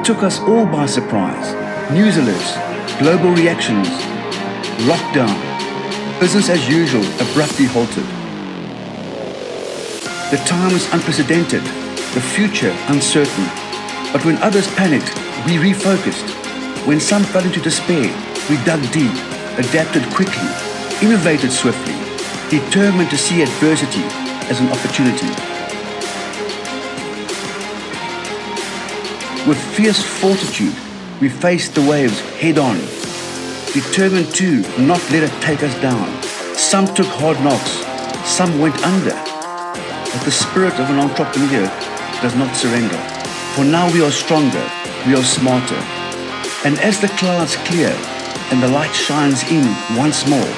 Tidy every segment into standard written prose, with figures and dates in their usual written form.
took us all by surprise. News alerts, global reactions, lockdown, business as usual abruptly halted. The time was unprecedented, the future uncertain. But when others panicked, we refocused. When some fell into despair, we dug deep, adapted quickly, innovated swiftly, determined to see adversity as an opportunity. With fierce fortitude, we faced the waves head on, determined to not let it take us down. Some took hard knocks, some went under. But the spirit of an entrepreneur does not surrender. For now we are stronger, we are smarter. And as the clouds clear and the light shines in once more,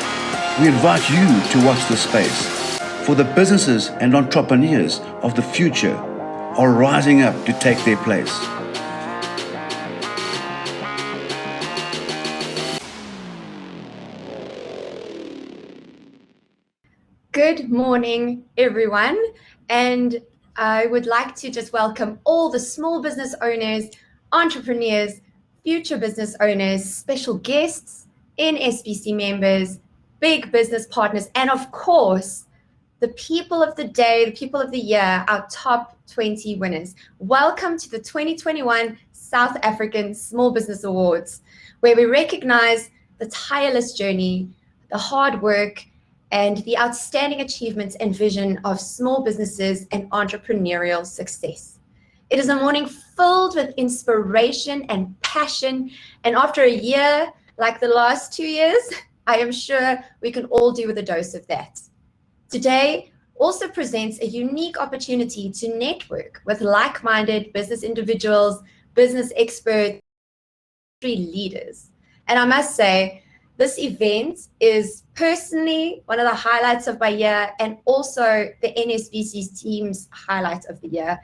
we invite you to watch this space. For the businesses and entrepreneurs of the future are rising up to take their place. Good morning, everyone, and I would like to just welcome all the small business owners, entrepreneurs, future business owners, special guests, NSBC members, big business partners, and of course, the people of the day, the people of the year, our top 20 winners. Welcome to the 2021 South African Small Business Awards, where we recognize the tireless journey, the hard work, and the outstanding achievements and vision of small businesses and entrepreneurial success. It is a morning filled with inspiration and passion, and after a year like the last 2 years, I am sure we can all do with a dose of that. Today also presents a unique opportunity to network with like-minded business individuals, business experts, leaders. And I must say, this event is personally one of the highlights of my year and also the NSBC's team's highlight of the year.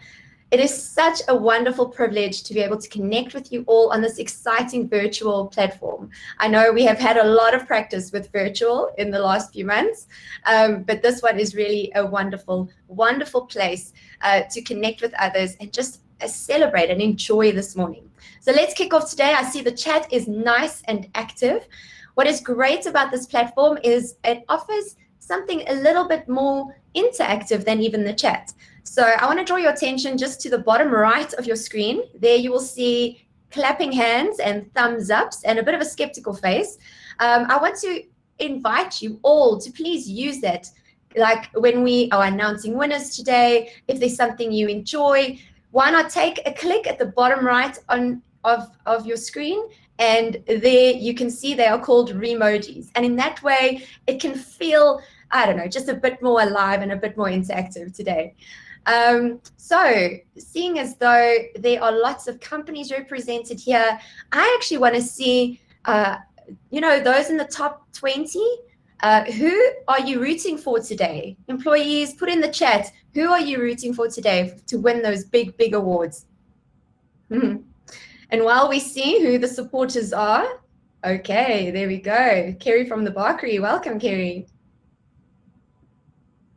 It is such a wonderful privilege to be able to connect with you all on this exciting virtual platform. I know we have had a lot of practice with virtual in the last few months, but this one is really a wonderful, wonderful place to connect with others and just celebrate and enjoy this morning. So let's kick off today. I see the chat is nice and active. What is great about this platform is it offers something a little bit more interactive than even the chat. So I want to draw your attention just to the bottom right of your screen. There you will see clapping hands and thumbs ups and a bit of a skeptical face. I want to invite you all to please use that. Like when we are announcing winners today, if there's something you enjoy, why not take a click at the bottom right of your screen, and there you can see they are called remojis. And in that way, it can feel, I don't know, just a bit more alive and a bit more interactive today. So seeing as though there are lots of companies represented here, I actually want to see, those in the top 20, who are you rooting for today? Employees, put in the chat, who are you rooting for today to win those big, big awards? And while we see who the supporters are, okay, there we go. Kerry from the Bakery, welcome, Kerry.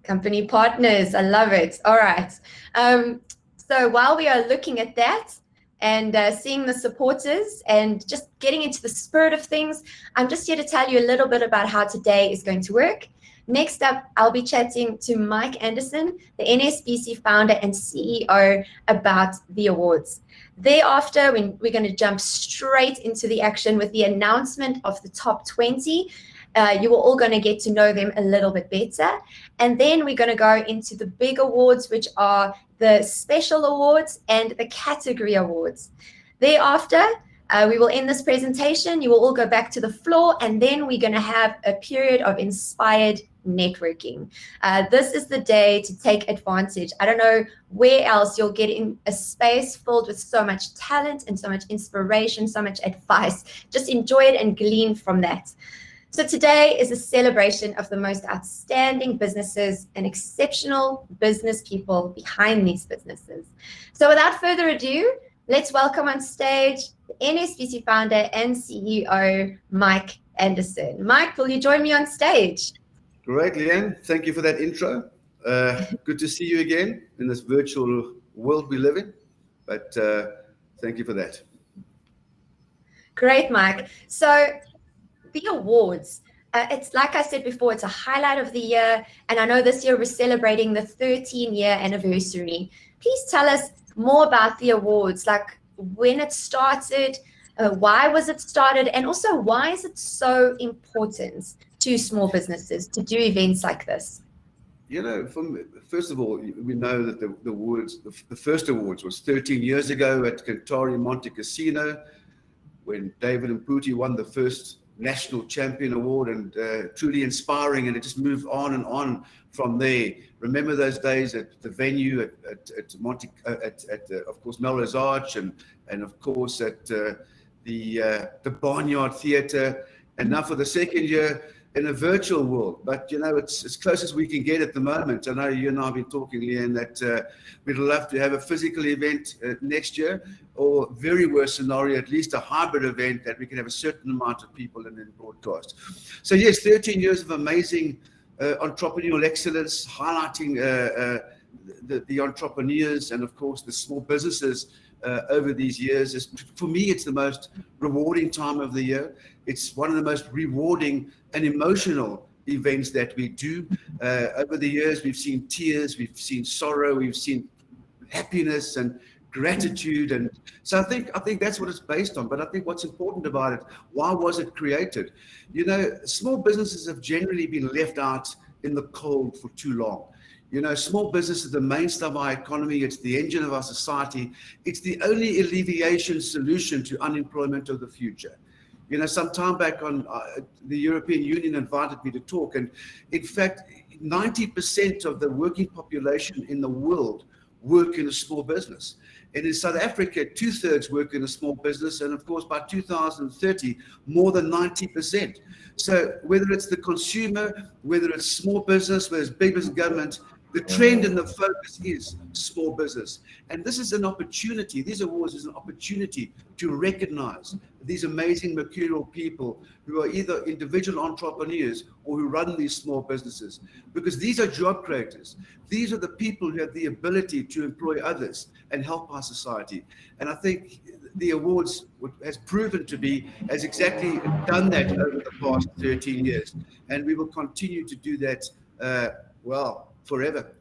Company partners, I love it. All right. So while we are looking at that and seeing the supporters and just getting into the spirit of things, I'm just here to tell you a little bit about how today is going to work. Next up, I'll be chatting to Mike Anderson, the NSBC founder and CEO, about the awards. Thereafter, we're going to jump straight into the action with the announcement of the top 20. You are all going to get to know them a little bit better. And then we're going to go into the big awards, which are the special awards and the category awards. Thereafter, we will end this presentation. You will all go back to the floor, and then we're going to have a period of inspired networking. This is the day to take advantage. I don't know where else you'll get in a space filled with so much talent and so much inspiration, so much advice. Just enjoy it and glean from that. So today is a celebration of the most outstanding businesses and exceptional business people behind these businesses. So without further ado, let's welcome on stage the NSBC founder and CEO, Mike Anderson. Mike, will you join me on stage? Great, Leanne. Thank you for that intro. Good to see you again in this virtual world we live in, but thank you for that. Great, Mike. So the awards, it's like I said before, it's a highlight of the year. And I know this year we're celebrating the 13-year anniversary. Please tell us more about the awards, like when it started, why was it started, and also why is it so important to small businesses to do events like this? You know, first of all, we know that the awards, the first awards was 13 years ago at Centauri Monte Casino, when David and Pooty won the first national champion award, and truly inspiring, and it just moved on and on from there. Remember those days at the venue at Monte, of course Melrose Arch, and of course at the Barnyard Theatre, and now for the second year in a virtual world. But you know, it's as close as we can get at the moment. I know you and I have been talking, Leanne, that we'd love to have a physical event next year, or very worst scenario, at least a hybrid event that we can have a certain amount of people in broadcast. So yes, 13 years of amazing entrepreneurial excellence, highlighting the entrepreneurs and of course the small businesses over these years. For me, it's the most rewarding time of the year. It's one of the most rewarding and emotional events that we do. Over the years, we've seen tears, we've seen sorrow, we've seen happiness and gratitude. And so I think that's what it's based on. But I think what's important about it, why was it created? You know, small businesses have generally been left out in the cold for too long. You know, small business is the mainstay of our economy. It's the engine of our society. It's the only alleviation solution to unemployment of the future. You know, some time back on the European Union invited me to talk, and in fact, 90% of the working population in the world work in a small business. And in South Africa, 2/3 work in a small business, and of course, by 2030, more than 90%. So whether it's the consumer, whether it's small business, whether it's big business government, the trend and the focus is small business. And this is an opportunity, these awards is an opportunity to recognize these amazing mercurial people who are either individual entrepreneurs or who run these small businesses. Because these are job creators. These are the people who have the ability to employ others and help our society. And I think the awards has proven to be, has exactly done that over the past 13 years. And we will continue to do that, forever.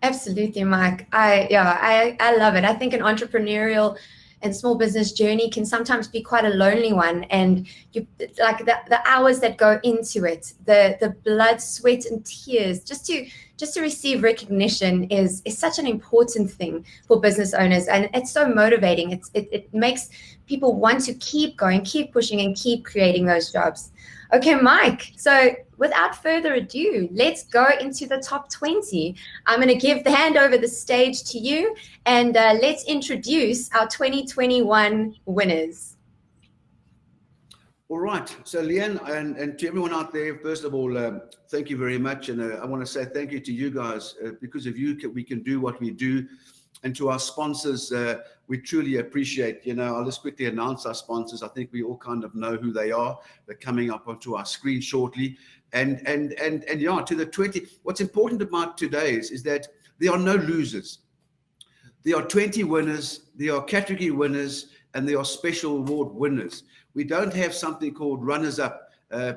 Absolutely, Mike. I love it. I think an entrepreneurial and small business journey can sometimes be quite a lonely one, and you like the hours that go into it, the blood, sweat, and tears just to receive recognition is such an important thing for business owners, and it's so motivating. It makes people want to keep going, keep pushing, and keep creating those jobs. Okay, Mike, so without further ado, let's go into the top 20. I'm going to hand over the stage to you, and let's introduce our 2021 winners. All right. So Leanne, and to everyone out there, first of all, thank you very much. And I want to say thank you to you guys. Because of you, we can do what we do. And to our sponsors, we truly appreciate, I'll just quickly announce our sponsors. I think we all kind of know who they are. They're coming up onto our screen shortly. And to the 20, what's important about today is that there are no losers. There are 20 winners, there are category winners, and there are special award winners. We don't have something called runners-up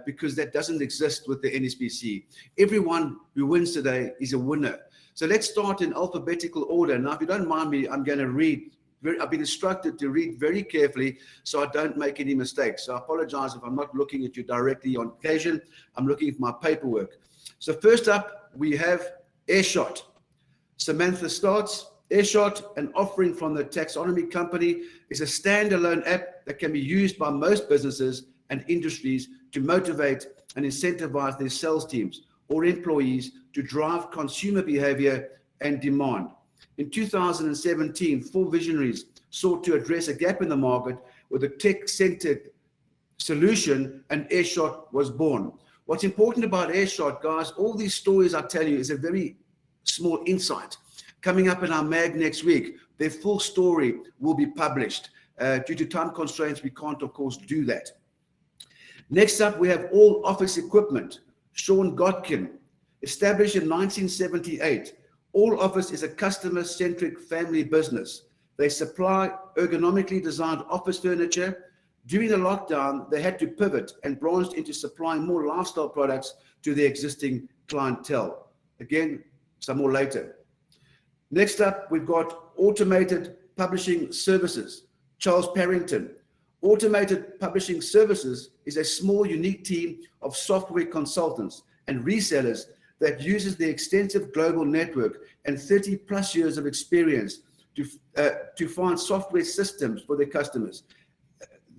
because that doesn't exist with the NSBC. Everyone who wins today is a winner. So let's start in alphabetical order. Now, if you don't mind me, I'm going to read. I've been instructed to read very carefully so I don't make any mistakes. So I apologize if I'm not looking at you directly on occasion. I'm looking at my paperwork. So first up, we have Airshot. Samantha starts. Airshot, an offering from the Taxonomy Company, is a standalone app that can be used by most businesses and industries to motivate and incentivize their sales teams or employees to drive consumer behavior and demand. In 2017, 4 visionaries sought to address a gap in the market with a tech-centered solution, and Airshot was born. What's important about Airshot, guys, all these stories I tell you is a very small insight. Coming up in our mag next week, their full story will be published. Due to time constraints, we can't, of course, do that. Next up, we have All Office Equipment. Sean Godkin, established in 1978. All Office is a customer-centric family business They supply ergonomically designed office furniture. During the lockdown, they had to pivot and branched into supplying more lifestyle products to their existing clientele. Again, some more later. Next up, we've got Automated Publishing Services, Charles Parrington. Automated Publishing Services is a small, unique team of software consultants and resellers that uses their extensive global network and 30 plus years of experience to find software systems for their customers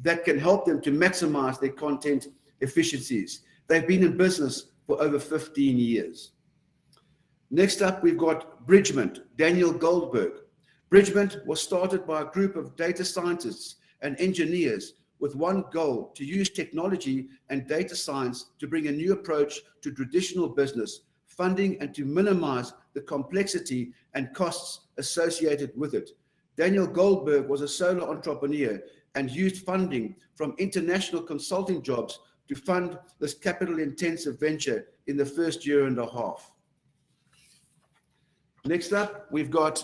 that can help them to maximize their content efficiencies. They've been in business for over 15 years. Next up, we've got Bridgeman, Daniel Goldberg. Bridgeman was started by a group of data scientists and engineers with one goal: to use technology and data science to bring a new approach to traditional business funding and to minimize the complexity and costs associated with it. Daniel Goldberg was a solo entrepreneur and used funding from international consulting jobs to fund this capital-intensive venture in the first year and a half. Next up, we've got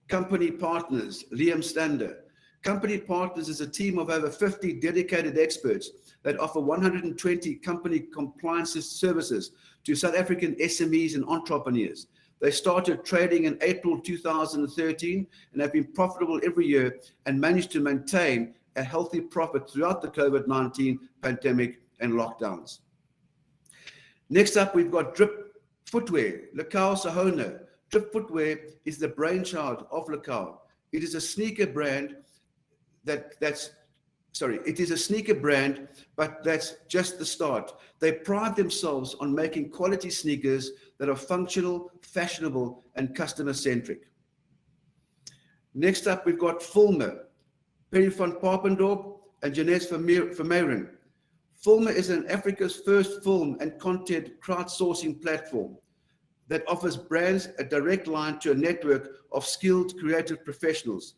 Company Partners, Liam Stander. Company Partners is a team of over 50 dedicated experts that offer 120 company compliance services to South African SMEs and entrepreneurs. They started trading in April 2013 and have been profitable every year and managed to maintain a healthy profit throughout the COVID-19 pandemic and lockdowns. Next up, we've got Drip Footwear, Lekau Sahona. Drip Footwear is the brainchild of Lekau. It is a sneaker brand but that's just the start. They pride themselves on making quality sneakers that are functional, fashionable, and customer-centric. Next up, we've got Footwear, Perry van Papendorp and Jeanette Vermeuren. Footwear is Africa's first film and content crowdsourcing platform that offers brands a direct line to a network of skilled creative professionals.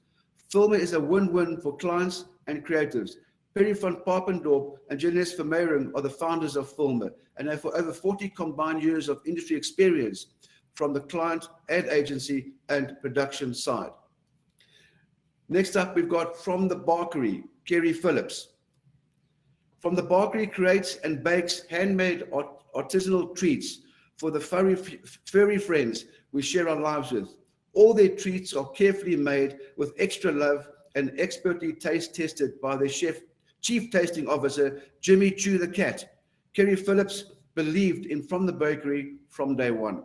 Footwear is a win-win for clients and creatives. Perry van Papendorp and Jeanette Vermeuren are the founders of Footwear and have for over 40 combined years of industry experience from the client, ad agency, and production side. Next up, we've got From the Bakery, Kerry Phillips. From the Bakery creates and bakes handmade artisanal treats for the furry friends we share our lives with. All their treats are carefully made with extra love and expertly taste tested by their chief tasting officer, Jimmy Chew the Cat. Kerry Phillips believed in From the Bakery from day one.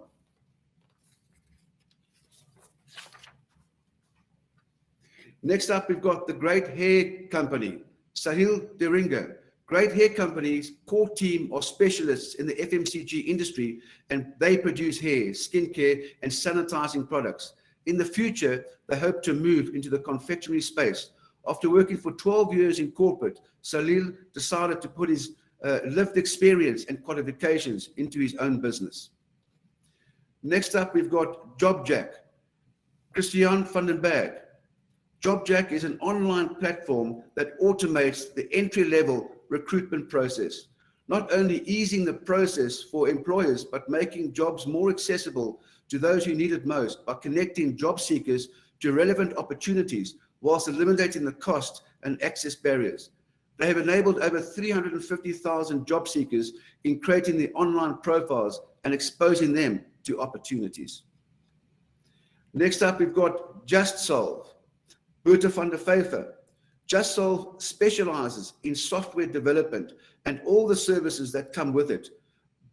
Next up, we've got the Great Hair Company, Sahil Deringa. Great Hair Company's core team are specialists in the FMCG industry, and they produce hair, skincare, and sanitizing products. In the future, they hope to move into the confectionery space. After working for 12 years in corporate, Salil decided to put his lived experience and qualifications into his own business. Next up, we've got JobJack, Christian van den Berg. JobJack is an online platform that automates the entry-level recruitment process, not only easing the process for employers, but making jobs more accessible to those who need it most by connecting job seekers to relevant opportunities whilst eliminating the cost and access barriers. They have enabled over 350,000 job seekers in creating the online profiles and exposing them to opportunities. Next up, we've got JustSolve, Bertha van der Vijver. JustSolve specializes in software development and all the services that come with it.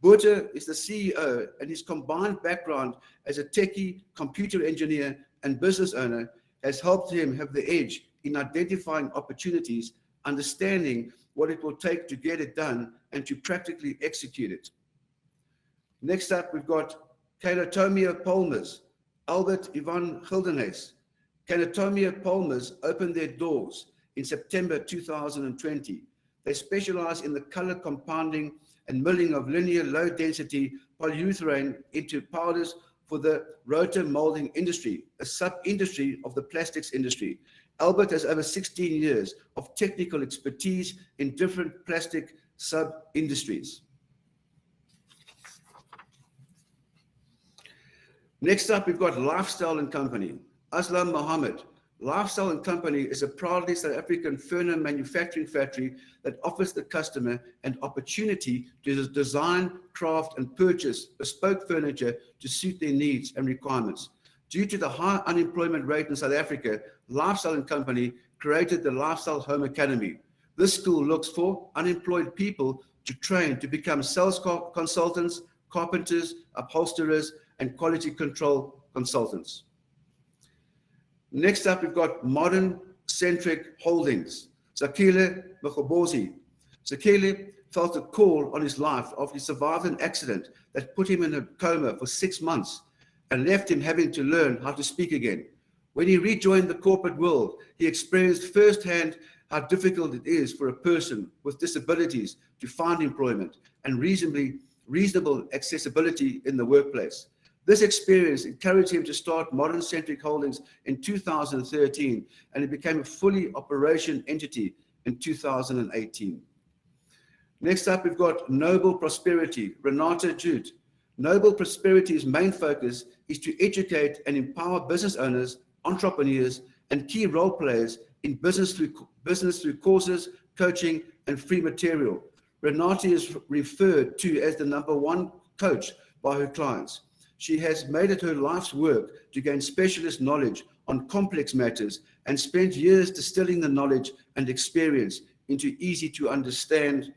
Bertha is the CEO, and his combined background as a techie, computer engineer, and business owner has helped him have the edge in identifying opportunities, understanding what it will take to get it done, and to practically execute it. Next up, we've got Catotomia Palmers, Albert Ivan Gildenhuys. Catotomia Palmers opened their doors in September 2020. They specialize in the color compounding and milling of linear low-density polyurethane into powders for the rotor molding industry, a sub-industry of the plastics industry. Albert has over 16 years of technical expertise in different plastic sub-industries. Next up, we've got Lifestyle and Company, Aslam Mohammed. Lifestyle and Company is a proudly South African furniture manufacturing factory that offers the customer an opportunity to design, craft, and purchase bespoke furniture to suit their needs and requirements. Due to the high unemployment rate in South Africa, Lifestyle and Company created the Lifestyle Home Academy. This school looks for unemployed people to train to become sales consultants, carpenters, upholsterers, and quality control consultants. Next up, we've got Modern Centric Holdings. Zakile Mkhobozi. Zakile felt a call on his life after he survived an accident that put him in a coma for 6 months and left him having to learn how to speak again. When he rejoined the corporate world, he experienced firsthand how difficult it is for a person with disabilities to find employment and reasonable accessibility in the workplace. This experience encouraged him to start Modern Centric Holdings in 2013, and it became a fully operation entity in 2018. Next up, we've got Noble Prosperity, Renata Jute. Noble Prosperity's main focus is to educate and empower business owners, entrepreneurs, and key role players in business through courses, coaching, and free material. Renata is referred to as the #1 coach by her clients. She has made it her life's work to gain specialist knowledge on complex matters and spent years distilling the knowledge and experience into easy to understand,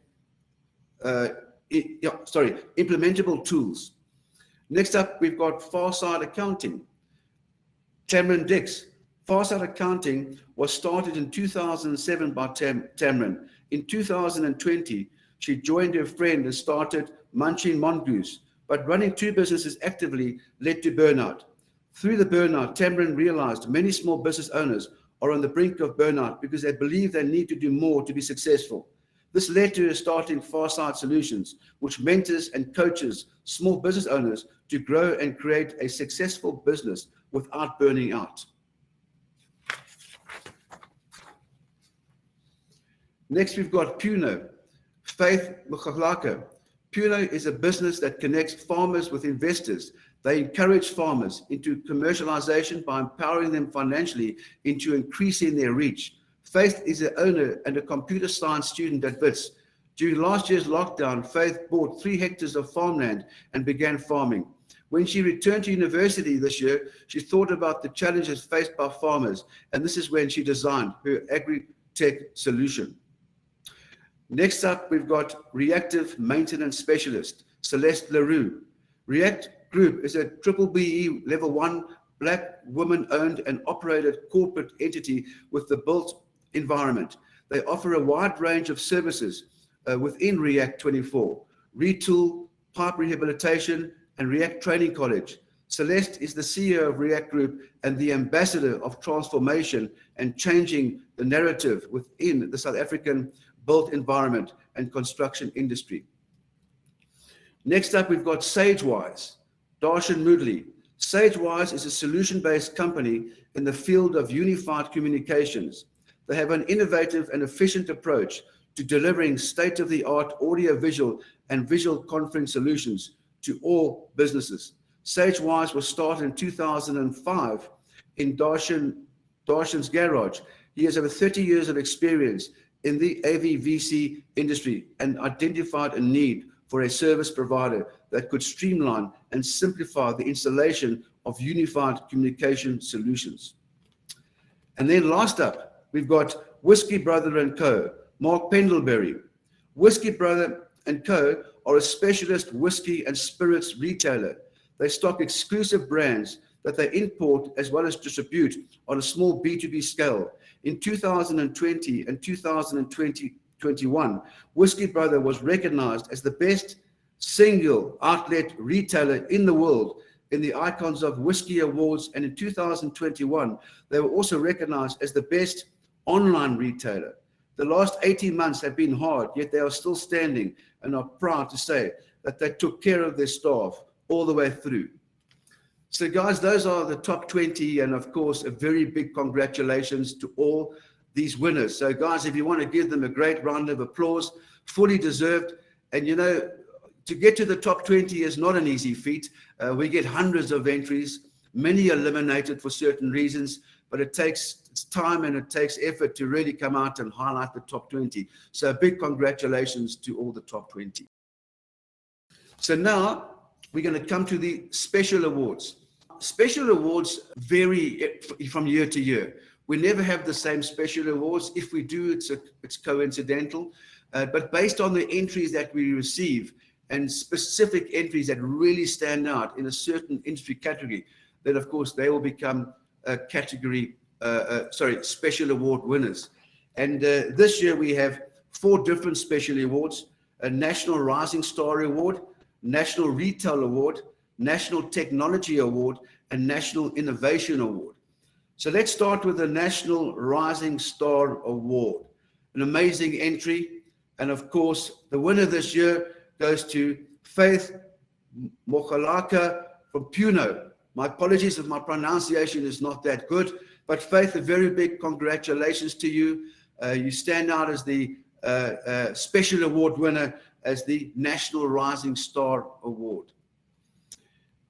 implementable tools. Next up, we've got Farside Accounting. Tamron Dix. Farside Accounting was started in 2007 by Tamron. In 2020, she joined her friend and started Munching Mongoose, but running 2 businesses actively led to burnout. Through the burnout, Tamron realized many small business owners are on the brink of burnout because they believe they need to do more to be successful. This led to her starting Farside Solutions, which mentors and coaches small business owners to grow and create a successful business without burning out. Next, we've got Puno, Faith Mukhalaka. Puno is a business that connects farmers with investors. They encourage farmers into commercialization by empowering them financially into increasing their reach. Faith is the owner and a computer science student at WITS. During last year's lockdown, Faith bought 3 hectares of farmland and began farming. When she returned to university this year, she thought about the challenges faced by farmers, and this is when she designed her agri-tech solution. Next up, we've got Reactive Maintenance Specialist, Celeste Leroux. React Group is a BBBE Level 1 Black woman-owned and operated corporate entity with the built environment. They offer a wide range of services within React 24, retool, pipe rehabilitation, and React Training College. Celeste is the CEO of React Group and the ambassador of transformation and changing the narrative within the South African built environment and construction industry. Next up, we've got Sagewise, Darshan Moodley. Sagewise is a solution-based company in the field of unified communications. They have an innovative and efficient approach to delivering state-of-the-art audio-visual and visual conference solutions to all businesses. Sagewise was started in 2005 in Darshan's garage. He has over 30 years of experience in the AVVC industry and identified a need for a service provider that could streamline and simplify the installation of unified communication solutions. And then last up, we've got Whiskey Brother & Co., Mark Pendlebury. Whiskey Brother & Co. are a specialist whiskey and spirits retailer. They stock exclusive brands that they import as well as distribute on a small B2B scale. In 2020 and 2021, Whiskey Brother was recognized as the best single outlet retailer in the world in the Icons of Whiskey Awards, and in 2021, they were also recognized as the best online retailer. The last 18 months have been hard, yet they are still standing and are proud to say that they took care of their staff all the way through. So guys, those are the top 20, and of course, a very big congratulations to all these winners. So guys, if you want to give them a great round of applause, fully deserved. And you know, to get to the top 20 is not an easy feat. We get hundreds of entries, many eliminated for certain reasons, but it takes time and it takes effort to really come out and highlight the top 20. So a big congratulations to all the top 20. So now we're going to come to the special awards. Special awards vary from year to year. We never have the same special awards. If we do, it's coincidental. But based on the entries that we receive and specific entries that really stand out in a certain industry category, then of course they will become special award winners. And this year we have 4 different special awards: a National Rising Star Award, National Retail Award, National Technology Award, and National Innovation Award. So let's start with the National Rising Star Award. An amazing entry. And of course, the winner this year goes to Faith Mokhalaka from Puno. My apologies if my pronunciation is not that good, but Faith, a very big congratulations to you. You stand out as the special award winner as the National Rising Star Award.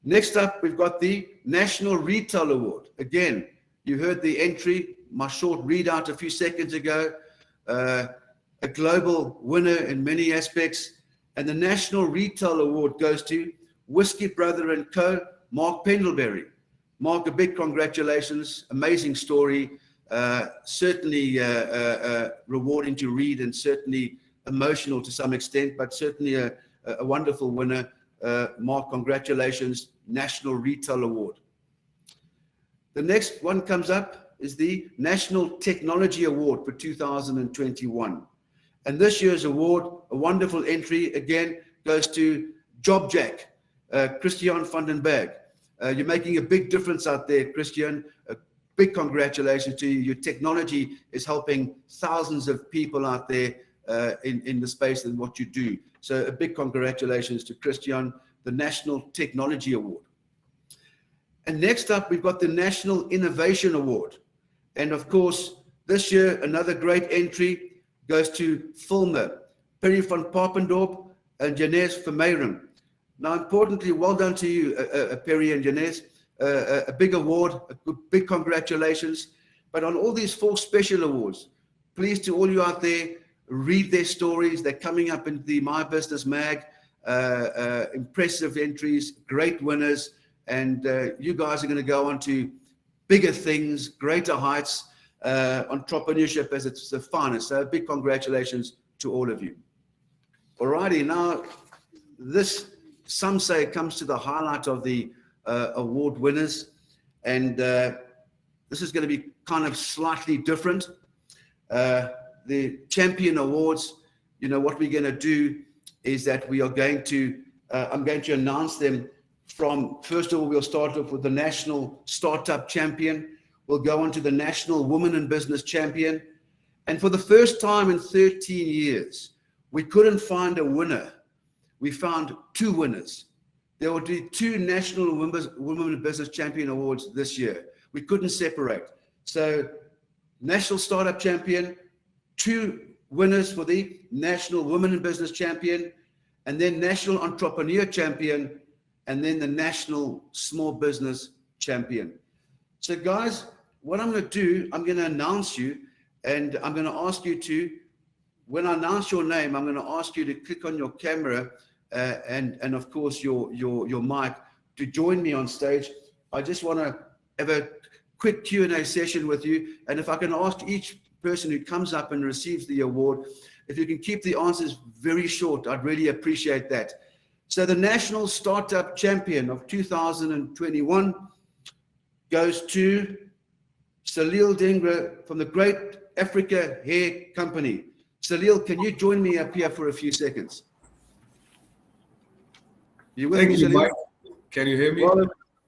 Next up, we've got the National Retail Award. Again, you heard the entry, my short readout a few seconds ago. A global winner in many aspects. And the National Retail Award goes to Whiskey Brother & Co., Mark Pendlebury. Mark, a big congratulations. Amazing story. Certainly rewarding to read and certainly emotional to some extent, but certainly a wonderful winner. Mark, congratulations. National Retail Award. The next one comes up is the National Technology Award for 2021. And this year's award, a wonderful entry, again, goes to JobJack, Christian van den Berg. You're making a big difference out there, Christian. A big congratulations to you. Your technology is helping thousands of people out there in the space and what you do. So a big congratulations to Christian, the National Technology Award. And next up, we've got the National Innovation Award. And of course, this year, another great entry goes to Fulmer, Perry van Papendorp, and Janez Vermeiren. Now, importantly, well done to you, Perry and Janez. A big award, a big congratulations. But on all these 4 special awards, please to all you out there, read their stories. They're coming up in the My Business Mag. Impressive entries, great winners. And you guys are going to go on to bigger things, greater heights. Entrepreneurship as it's the finest. So big congratulations to all of you. Alrighty, now this, some say, comes to the highlight of the award winners, and this is going to be kind of slightly different. The champion awards, you know, what we're going to do is that we are going to, I'm going to announce them from, first of all, we'll start off with the National Startup Champion. We'll go on to the National Women in Business Champion. And for the first time in 13 years, we couldn't find a winner. We found 2 winners. There will be 2 National Women in Business Champion Awards this year. We couldn't separate. So National Startup Champion, 2 winners for the National Women in Business Champion, and then National Entrepreneur Champion, and then the National Small Business Champion. So guys, what I'm going to do, I'm going to announce you, and I'm going to ask you to, when I announce your name, I'm going to ask you to click on your camera and of course your mic to join me on stage. I just want to have a quick Q&A session with you, and if I can ask each person who comes up and receives the award, if you can keep the answers very short, I'd really appreciate that. So the National Startup Champion of 2021 goes to Salil Dengra from the Great Africa Hair Company. Salil, can you join me up here for a few seconds? You with me, Salil? Mike. Can you hear me? Well,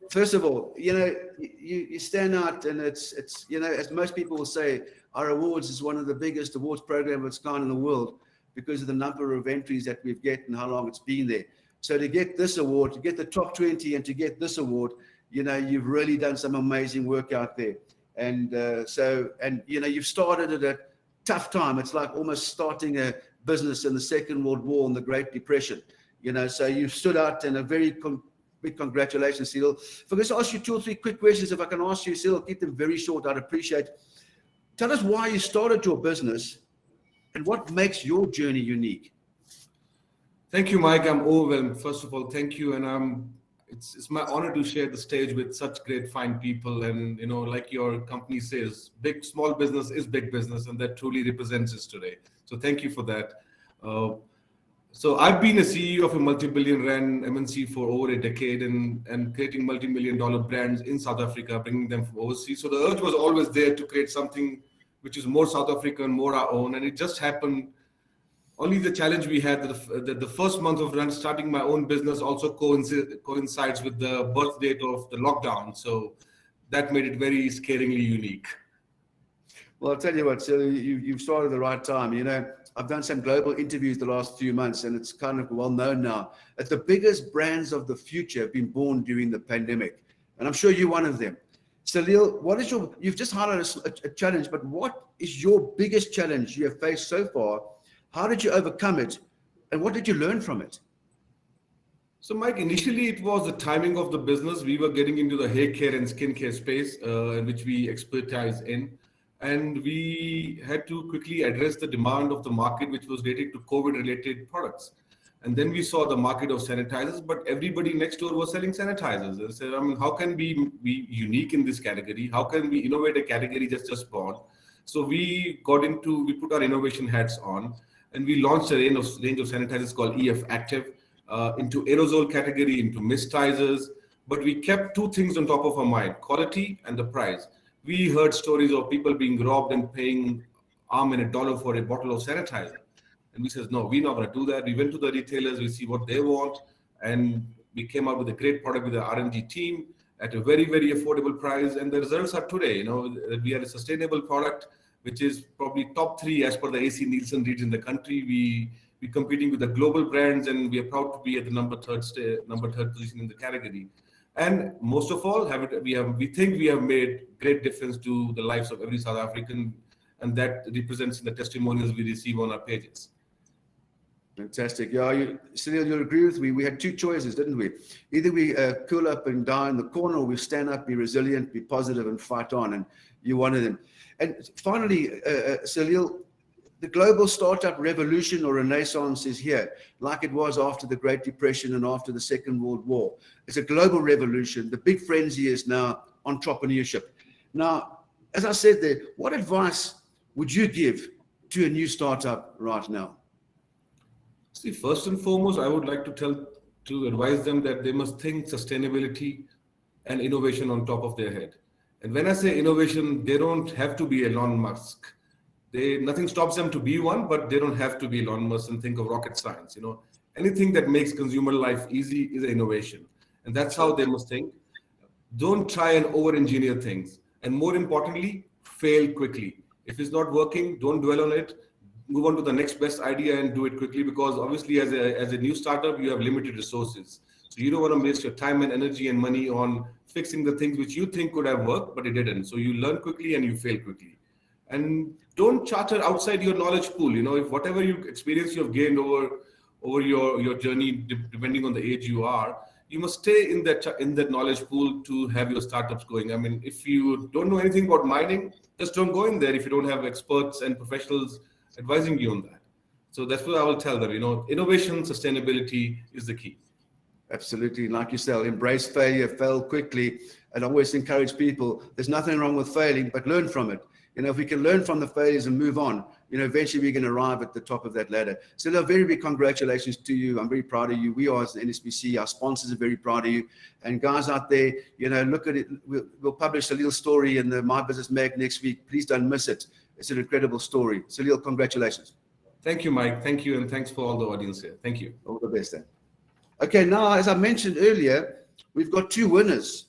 first of all, you know, you stand out, and it's you know, as most people will say, our awards is one of the biggest awards program of its kind in the world because of the number of entries that we've get and how long it's been there. So to get this award, to get the top 20 and to get this award, you know, you've really done some amazing work out there. And you know, you've started at a tough time. It's like almost starting a business in the Second World War and the Great Depression, you know, so you've stood out in a very big congratulations, Cyril. If I can just ask you 2 or 3 quick questions, if I can ask you, Cyril, keep them very short, I'd appreciate. Tell us why you started your business and what makes your journey unique. Thank you, Mike. I'm overwhelmed. First of all, thank you. And it's my honor to share the stage with such great, fine people. And, like your company says, small business is big business, and that truly represents us today. So thank you for that. So I've been a CEO of a multi-billion rand MNC for over a decade and creating multi-million-dollar brands in South Africa, bringing them from overseas. So the urge was always there to create something which is more South African, more our own. And it just happened. Only the challenge we had that the first month of starting my own business also coincides with the birth date of the lockdown. So that made it very scaringly unique. Well, I'll tell you what, so you've started at the right time. I've done some global interviews the last few months, and it's kind of well known now that the biggest brands of the future have been born during the pandemic. And I'm sure you're one of them. Salil, you've just highlighted a challenge, but what is your biggest challenge you have faced so far? How did you overcome it? And what did you learn from it? So, Mike, initially it was the timing of the business. We were getting into the hair care and skincare space, which we expertise in. And we had to quickly address the demand of the market, which was related to COVID-related products. And then we saw the market of sanitizers, but everybody next door was selling sanitizers. And said, how can we be unique in this category? How can we innovate a category that's just born? So we put our innovation hats on, and we launched a range of sanitizers called EF Active into aerosol category, into mistizers. But we kept 2 things on top of our mind: quality and the price. We heard stories of people being robbed and paying arm and $1 for a bottle of sanitizer. And we said, no, we're not going to do that. We went to the retailers, we see what they want, and we came out with a great product with the R&D team at a very, very affordable price. And the results are today. We are a sustainable product, which is probably top 3 as per the AC Nielsen reads in the country. We're competing with the global brands, and we are proud to be at the number third position in the category. And most of all, we think we have made great difference to the lives of every South African, and that represents in the testimonials we receive on our pages. Fantastic. Yeah, Sunil, you'll agree with me. We had 2 choices, didn't we? Either we curl up and die in the corner, or we stand up, be resilient, be positive, and fight on. And you're one of them. And finally, Sunil, the global startup revolution or renaissance is here, like it was after the Great Depression and after the Second World War. It's a global revolution. The big frenzy is now entrepreneurship. Now, as I said there, what advice would you give to a new startup right now? See, first and foremost, I would like to advise them that they must think sustainability and innovation on top of their head. And when I say innovation, they don't have to be Elon Musk. Nothing stops them to be one, but they don't have to be Elon Musk and think of rocket science. Anything that makes consumer life easy is an innovation. And that's how they must think. Don't try and over-engineer things. And more importantly, fail quickly. If it's not working, don't dwell on it. Move on to the next best idea and do it quickly, because obviously as a new startup, you have limited resources. So you don't want to waste your time and energy and money on fixing the things which you think could have worked, but it didn't. So you learn quickly and you fail quickly. And don't charter outside your knowledge pool. If whatever experience you have gained over your journey, depending on the age you are, you must stay in that knowledge pool to have your startups going. If you don't know anything about mining, just don't go in there if you don't have experts and professionals advising you on that. So that's what I will tell them. Innovation, sustainability is the key. Absolutely. Like you said, embrace failure, fail quickly. And I always encourage people, there's nothing wrong with failing, but learn from it. If we can learn from the failures and move on, eventually we can arrive at the top of that ladder. So very big congratulations to you. I'm very proud of you. We are, as the NSBC, our sponsors are very proud of you. And guys out there, look at it. We'll publish Salil's story in the My Business Mag next week. Please don't miss it. It's an incredible story. Salil, congratulations. Thank you, Mike. Thank you. And thanks for all the audience here. Thank you. All the best then. Okay, now, as I mentioned earlier, we've got 2 winners.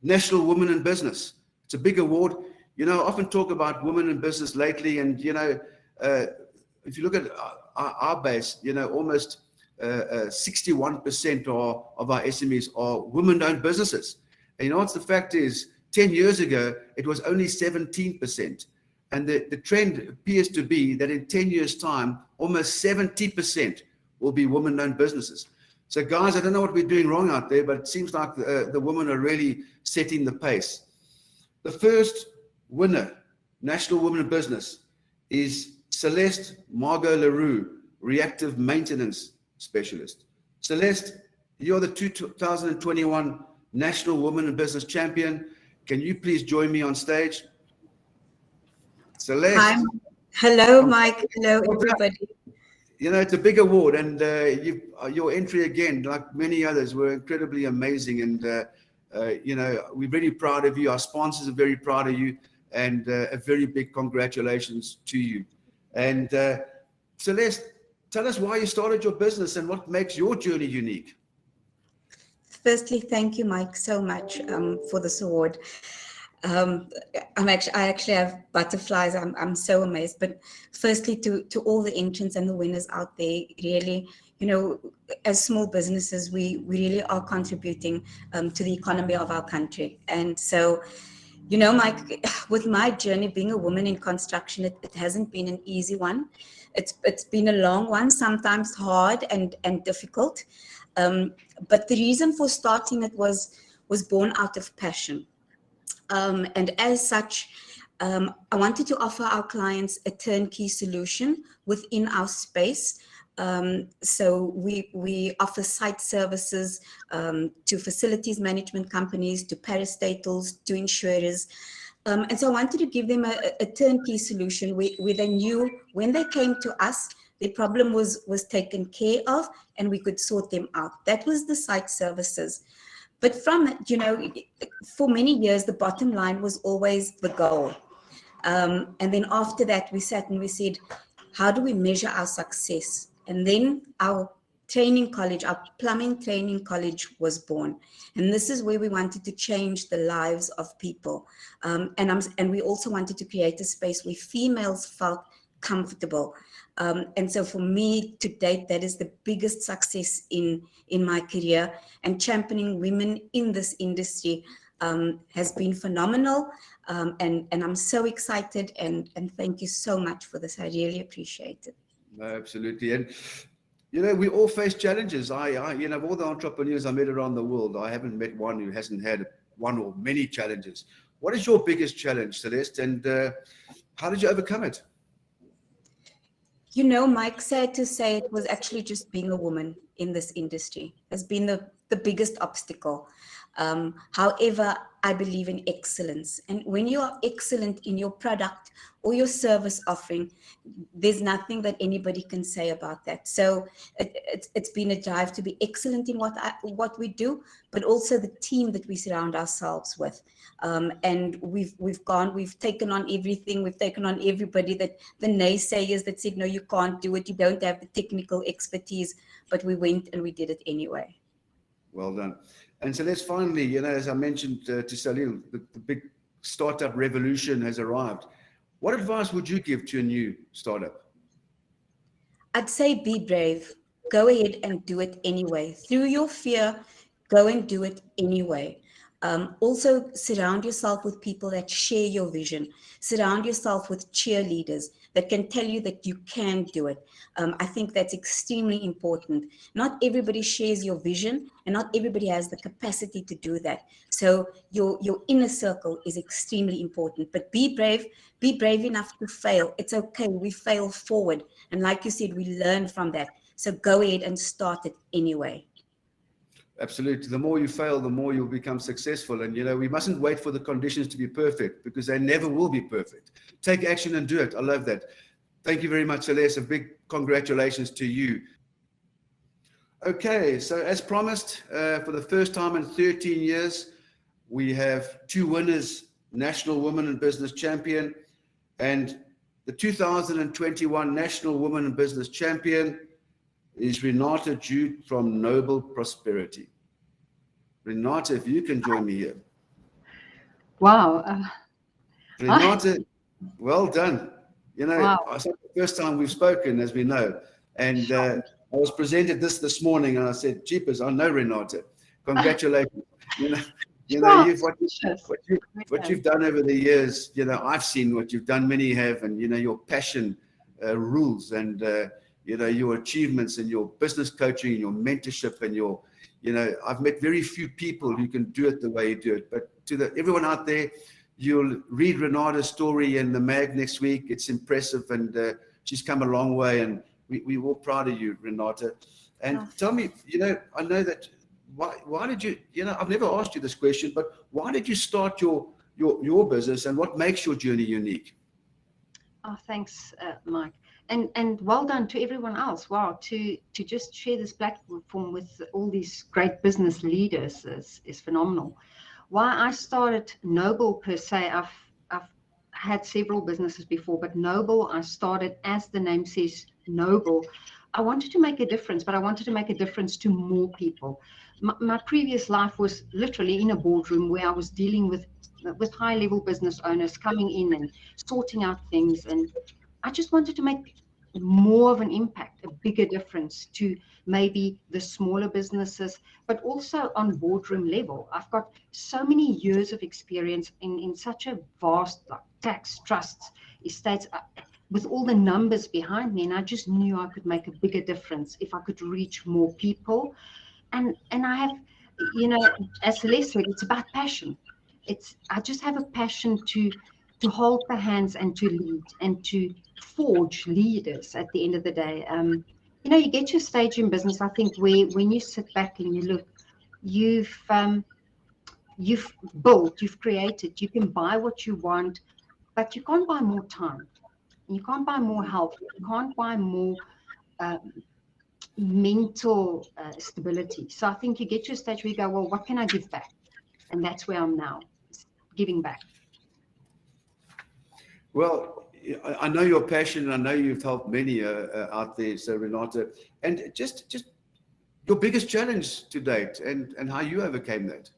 National Women in Business. It's a big award. I often talk about women in business lately, and if you look at our base, almost 61% of our SMEs are women-owned businesses. And what the fact is, 10 years ago, it was only 17%. And the trend appears to be that in 10 years' time, almost 70% will be women-owned businesses. So guys, I don't know what we're doing wrong out there, but it seems like the women are really setting the pace. The first winner, National Women in Business, is Celeste Margot Leroux, Reactive Maintenance Specialist. Celeste, you're the 2021 National Women in Business Champion. Can you please join me on stage? Celeste. Hi. Hello, Mike. Hello, everybody. You know, it's a big award, and your entry again, like many others, were incredibly amazing. And, you know, we're very proud of you. Our sponsors are very proud of you, and a very big congratulations to you. And Celeste, tell us why you started your business and what makes your journey unique. Firstly, thank you, Mike, so much for this award. I actually have butterflies. I'm so amazed. But firstly, to all the entrants and the winners out there, really, you know, as small businesses, we really are contributing to the economy of our country. And so, you know, Mike, with my journey being a woman in construction, it hasn't been an easy one. It's been a long one, sometimes hard and difficult. But the reason for starting it was born out of passion. And as such, I wanted to offer our clients a turnkey solution within our space. So we offer site services to facilities management companies, to parastatals, to insurers. And so I wanted to give them a turnkey solution where they knew when they came to us, their problem was taken care of and we could sort them out. That was the site services. But from it, you know, for many years, the bottom line was always the goal. And then after that, we sat and we said, how do we measure our success? And then our training college, our plumbing training college was born. And this is where we wanted to change the lives of people. And we also wanted to create a space where females felt comfortable. And so for me to date, that is the biggest success in my career, and championing women in this industry has been phenomenal. And I'm so excited and thank you so much for this. I really appreciate it. No, absolutely. And, you know, we all face challenges. You know, of all the entrepreneurs I met around the world, I haven't met one who hasn't had one or many challenges. What is your biggest challenge, Celeste? And how did you overcome it? You know, Mike, sad to say, it was actually just being a woman in this industry has been the biggest obstacle. However, I believe in excellence. And when you are excellent in your product or your service offering, there's nothing that anybody can say about that. So it's been a drive to be excellent in what we do, but also the team that we surround ourselves with. And we've taken on everything. We've taken on everybody, that the naysayers that said, no, you can't do it. You don't have the technical expertise, but we went and we did it anyway. Well done. And so let's finally, you know, as I mentioned to Salil, the big startup revolution has arrived. What advice would you give to a new startup? I'd say be brave. Go ahead and do it anyway. Through your fear, go and do it anyway. Also, surround yourself with people that share your vision. Surround yourself with cheerleaders that can tell you that you can do it. I think that's extremely important. Not everybody shares your vision, and not everybody has the capacity to do that. So your inner circle is extremely important. But be brave enough to fail. It's okay. We fail forward. And like you said, we learn from that. So go ahead and start it anyway. Absolutely. The more you fail, the more you'll become successful. And, you know, we mustn't wait for the conditions to be perfect, because they never will be perfect. Take action and do it. I love that. Thank you very much, Celeste. A big congratulations to you. Okay, so as promised, for the first time in 13 years, we have two winners, National Women in Business Champion, and the 2021 National Women in Business Champion is Renata Jude from Noble Prosperity. Renata, if you can join me here. Wow. Renata, well done. You know, Wow. it's the first time we've spoken, as we know. And I was presented this morning, and I said, jeepers, I know Renata. Congratulations. What you've done over the years, you know, I've seen what you've done, many have, and, you know, your passion rules. And, your achievements and your business coaching and your mentorship and your, I've met very few people who can do it the way you do it. But to everyone out there, you'll read Renata's story in the mag next week. It's impressive, and she's come a long way, and we're all proud of you, Renata. And tell me, I know that why did you, I've never asked you this question, but why did you start your business, and what makes your journey unique? Oh, thanks, Mike. And well done to everyone else. Wow, to just share this platform with all these great business leaders is phenomenal. Why I started Noble per se, I've had several businesses before, but Noble, I started, as the name says, Noble. I wanted to make a difference, but I wanted to make a difference to more people. My previous life was literally in a boardroom where I was dealing with high-level business owners coming in and sorting out things, and I just wanted to make more of an impact, a bigger difference to maybe the smaller businesses, but also on boardroom level. I've got so many years of experience in such a vast, like, tax, trusts, estates, with all the numbers behind me, and I just knew I could make a bigger difference if I could reach more people. And I have, as Celeste said, it's about passion. I just have a passion to hold the hands and to lead and to forge leaders at the end of the day. You get to a stage in business, I think, where when you sit back and you look, you've built, you've created, you can buy what you want, but you can't buy more time. You can't buy more health. You can't buy more mental stability. So I think you get to a stage where you go, well, what can I give back? And that's where I'm now, giving back. Well, I know your passion, and I know you've helped many out there, so Renata, and just your biggest challenge to date, and how you overcame that.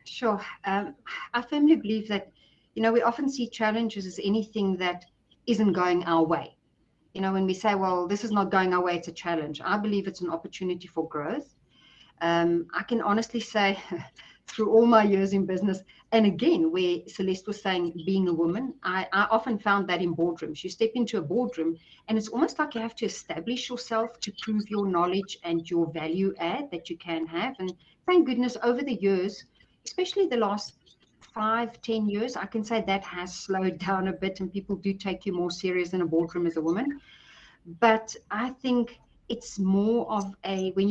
Sure. I firmly believe that, we often see challenges as anything that isn't going our way. When we say, well, this is not going our way, it's a challenge. I believe it's an opportunity for growth. I can honestly say, through all my years in business, and again, where Celeste was saying being a woman, I often found that in boardrooms. You step into a boardroom and it's almost like you have to establish yourself to prove your knowledge and your value add that you can have. And thank goodness, over the years, especially the last 5-10 years, I can say that has slowed down a bit, and people do take you more serious in a boardroom as a woman. But I think it's more of when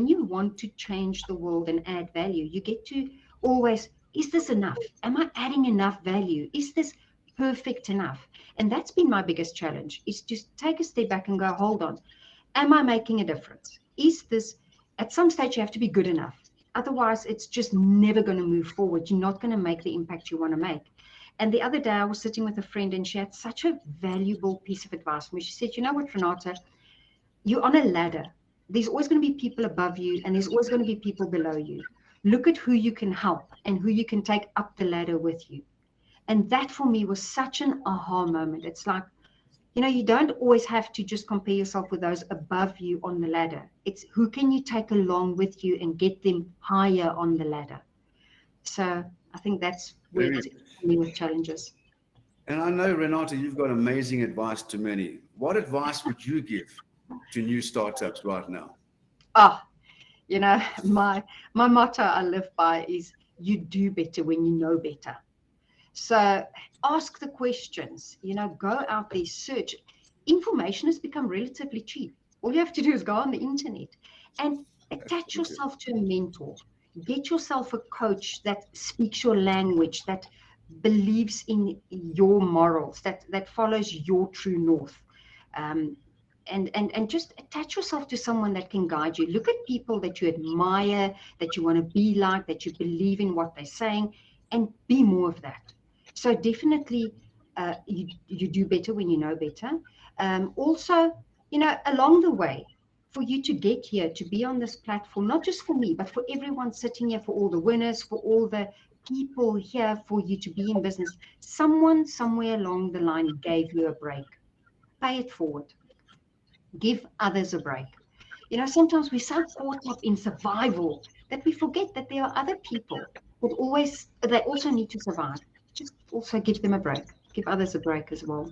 you want to change the world and add value, you get to always, is this enough? Am I adding enough value? Is this perfect enough? And that's been my biggest challenge, is just take a step back and go, hold on, am I making a difference? Is this, at some stage you have to be good enough. Otherwise, it's just never going to move forward. You're not going to make the impact you want to make. And the other day I was sitting with a friend, and she had such a valuable piece of advice for me. She said, you know what, Renata, you're on a ladder. There's always going to be people above you, and there's always going to be people below you. Look at who you can help and who you can take up the ladder with you. And that for me was such an aha moment. It's like, you don't always have to just compare yourself with those above you on the ladder. It's who can you take along with you and get them higher on the ladder. So I think that's where it's for me with challenges. And I know, Renata, you've got amazing advice to many. What advice would you give to new startups right now? My motto I live by is, you do better when you know better. So ask the questions, go out there, search. Information has become relatively cheap. All you have to do is go on the internet and attach yourself to a mentor. Get yourself a coach that speaks your language, that believes in your morals, that follows your true north. And just attach yourself to someone that can guide you. Look at people that you admire, that you want to be like, that you believe in what they're saying, and be more of that. So definitely you do better when you know better. Also, along the way, for you to get here, to be on this platform, not just for me, but for everyone sitting here, for all the winners, for all the people here, for you to be in business, someone somewhere along the line gave you a break. Pay it forward. Give others a break. Sometimes we're so caught up in survival that we forget that there are other people that also need to survive. Just also give them a break. Give others a break as well.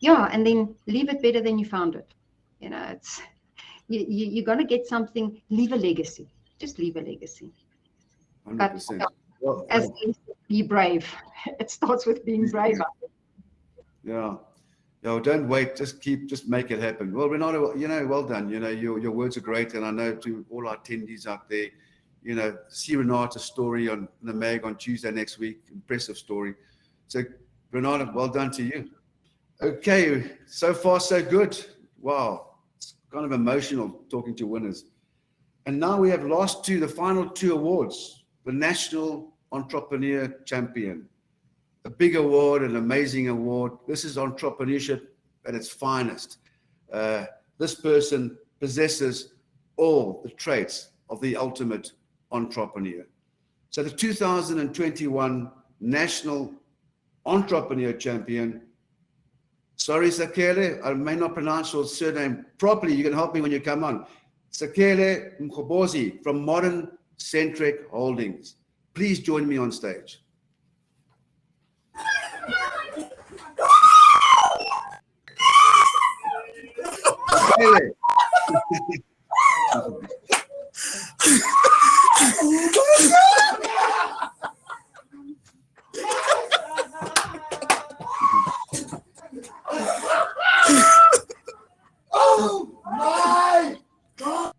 Yeah, and then leave it better than you found it. You know, it's you're going to get something. Leave a legacy. Just leave a legacy. 100%. But Well, as be brave. It starts with being brave. yeah. No, don't wait. Just make it happen. Well, Renato, well done. Your words are great. And I know to all our attendees out there, see Renato's story on the mag on Tuesday next week. Impressive story. So, Renato, well done to you. Okay. So far, so good. Wow. It's kind of emotional talking to winners. And now we have the final two awards. The National Entrepreneur Champion. A big award, an amazing award. This is entrepreneurship at its finest. This person possesses all the traits of the ultimate entrepreneur. So the 2021 National Entrepreneur Champion, sorry, Sakele, I may not pronounce your surname properly. You can help me when you come on. Sakele Mkhobozi from Modern Centric Holdings. Please join me on stage. Oh my God!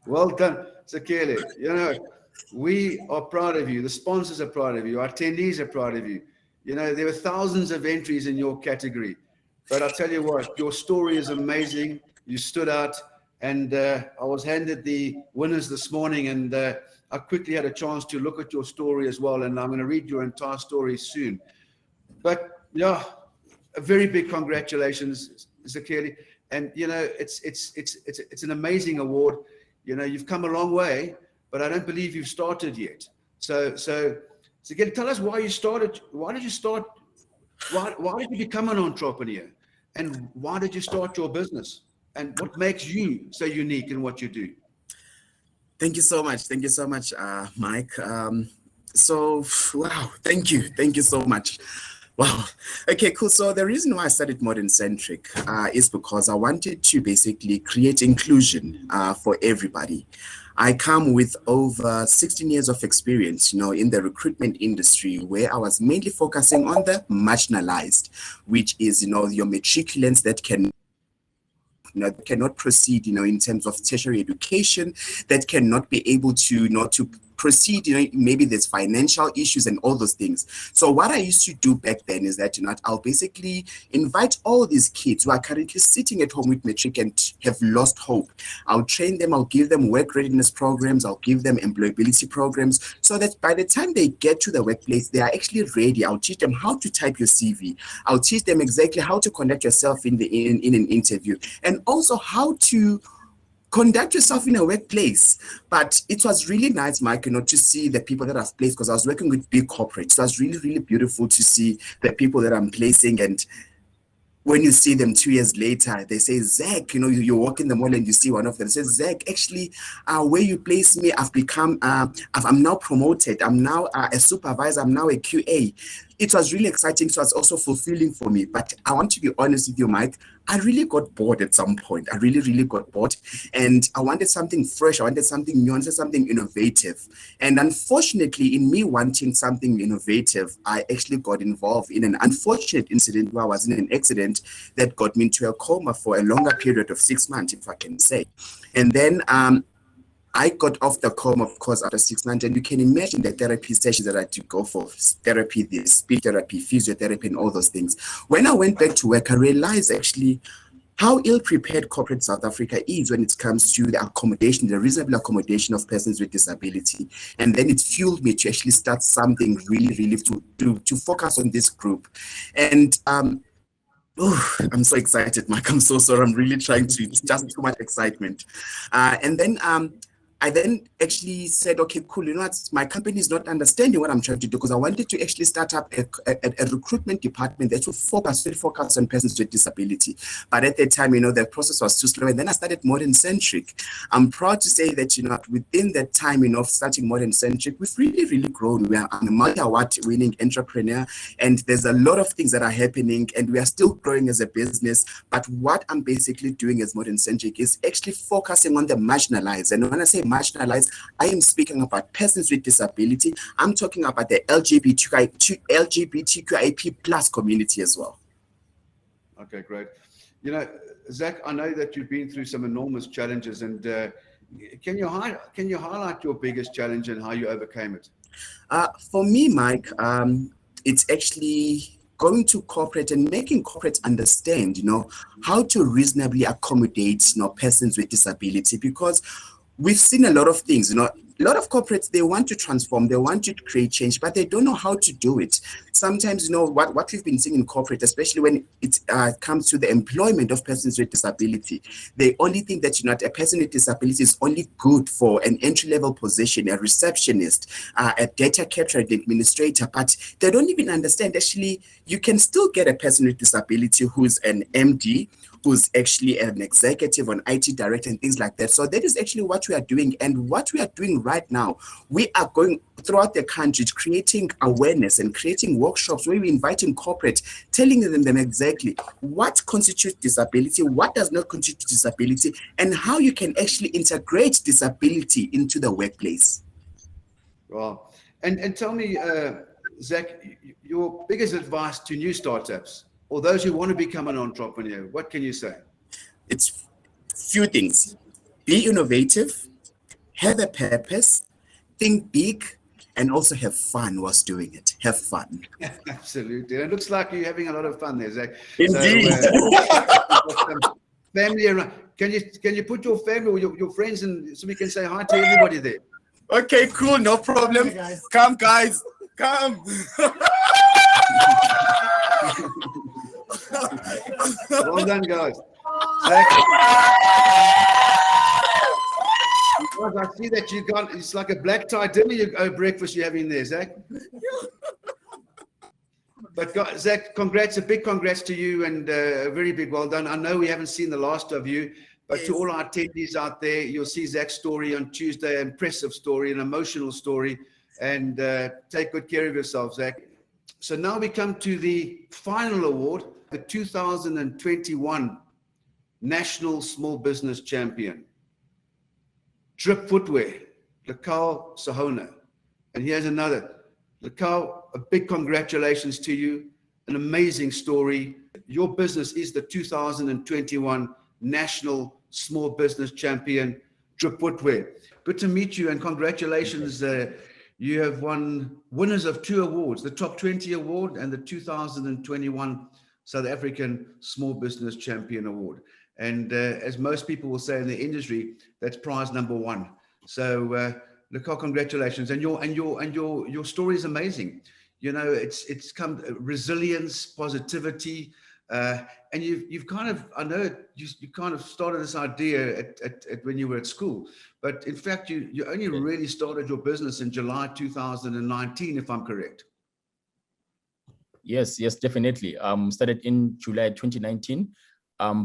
Well done, Sakele. We are proud of you. The sponsors are proud of you. Our attendees are proud of you. There were thousands of entries in your category. But I'll tell you what, your story is amazing. You stood out, and I was handed the winners this morning, and I quickly had a chance to look at your story as well, and I'm going to read your entire story soon. But yeah, a very big congratulations, Zakeli. And it's an amazing award. You've come a long way, but I don't believe you've started yet. So Zakeli, tell us why you started. Why did you start? Why did you become an entrepreneur? And why did you start your business? And what makes you so unique in what you do? Thank you so much. Thank you so much, Mike. Wow, thank you. Thank you so much. Wow. Okay, cool. So the reason why I started Modern Centric is because I wanted to basically create inclusion for everybody. I come with over 16 years of experience, in the recruitment industry, where I was mainly focusing on the marginalized, which is, your matriculants that cannot proceed, in terms of tertiary education, that cannot be able to, to proceed, maybe there's financial issues and all those things. So what I used to do back then is that, I'll basically invite all these kids who are currently sitting at home with matric and have lost hope. I'll train them, I'll give them work readiness programs, I'll give them employability programs, so that by the time they get to the workplace, they are actually ready. I'll teach them how to type your CV. I'll teach them exactly how to conduct yourself in an interview, and also how to conduct yourself in a workplace. But it was really nice, Mike, to see the people that I've placed, because I was working with big corporates. So it was really, really beautiful to see the people that I'm placing. And when you see them 2 years later, they say, Zach, you walk in the mall and you see one of them says, Zach, actually, where you place me, I've become, I'm now promoted. I'm now a supervisor. I'm now a QA. It was really exciting. So it was also fulfilling for me. But I want to be honest with you, Mike, I really got bored at some point. I really, really got bored. And I wanted something fresh. I wanted something new. I wanted something innovative. And unfortunately, in me wanting something innovative, I actually got involved in an unfortunate incident where I was in an accident that got me into a coma for a longer period of 6 months, if I can say. And then I got off the coma, of course, after 6 months, and you can imagine the therapy sessions that I had to go for, therapy, the speech therapy, physiotherapy, and all those things. When I went back to work, I realized actually how ill-prepared corporate South Africa is when it comes to the accommodation, the reasonable accommodation of persons with disability. And then it fueled me to actually start something really, really to focus on this group. And I'm so excited, Mike. I'm so sorry. I'm really trying to, it's just too much excitement. And then I then actually said, okay, cool, you know what, my company is not understanding what I'm trying to do, because I wanted to actually start up a recruitment department that would focus on persons with disability. But at that time, you know, the process was too slow. And then I started Modern Centric. I'm proud to say that, you know, within that time, you know, of starting Modern Centric, we've really, really grown. We are a multi-award winning entrepreneur, and there's a lot of things that are happening, and we are still growing as a business. But what I'm basically doing as Modern Centric is actually focusing on the marginalized. And when I say marginalized, I am speaking about persons with disability. I'm talking about the LGBTQIP plus community as well. Okay, great. You know, Zach, I know that you've been through some enormous challenges, and can you highlight your biggest challenge and how you overcame it? For me, Mike, it's actually going to corporate and making corporate understand, you know, how to reasonably accommodate, you know, persons with disability, because we've seen a lot of things, you know. A lot of corporates, they want to transform, they want to create change, but they don't know how to do it. Sometimes, you know, what we've been seeing in corporate, especially when it comes to the employment of persons with disability, they only think that, you know, a person with disability is only good for an entry-level position, a receptionist, a data capture administrator, but they don't even understand, actually, you can still get a person with disability who's an MD, who's actually an executive, an IT director, and things like that. So that is actually what we are doing. And what we are doing right now, we are going throughout the country creating awareness and creating workshops where we're inviting corporate, telling them exactly what constitutes disability, what does not constitute disability, and how you can actually integrate disability into the workplace. Wow. And tell me, Zach, your biggest advice to new startups, or those who want to become an entrepreneur, what can you say? It's few things. Be innovative, have a purpose, think big, and also have fun whilst doing it. Have fun. Absolutely. And it looks like you're having a lot of fun there, Zach. Indeed. So, family around. Can you put your family or your friends, and so we can say hi to everybody there? Okay, cool, no problem. Hey, come, guys, come. Well done, guys. Zach, I see that you got, it's like a black tie dinner breakfast you're having there, Zach. But Zach, congrats, a big congrats to you, and a very big well done. I know we haven't seen the last of you, but yes, to all our attendees out there, you'll see Zach's story on Tuesday, an impressive story, an emotional story, and take good care of yourself, Zach. So now we come to the final award, the 2021 National Small Business Champion, Drip Footwear, Lekau Sahona. And here's another. Lekau, a big congratulations to you. An amazing story. Your business is the 2021 National Small Business Champion, Drip Footwear. Good to meet you, and congratulations. You have won winners of 2 awards, the Top 20 Award and the 2021 South African Small Business Champion Award. And as most people will say in the industry, that's prize number 1. So, Lekau, congratulations. And your story is amazing. You know, it's come resilience, positivity, and you've kind of, I know you kind of started this idea at when you were at school, but in fact you only really started your business in July 2019, if I'm correct. Yes, definitely. Started in July 2019,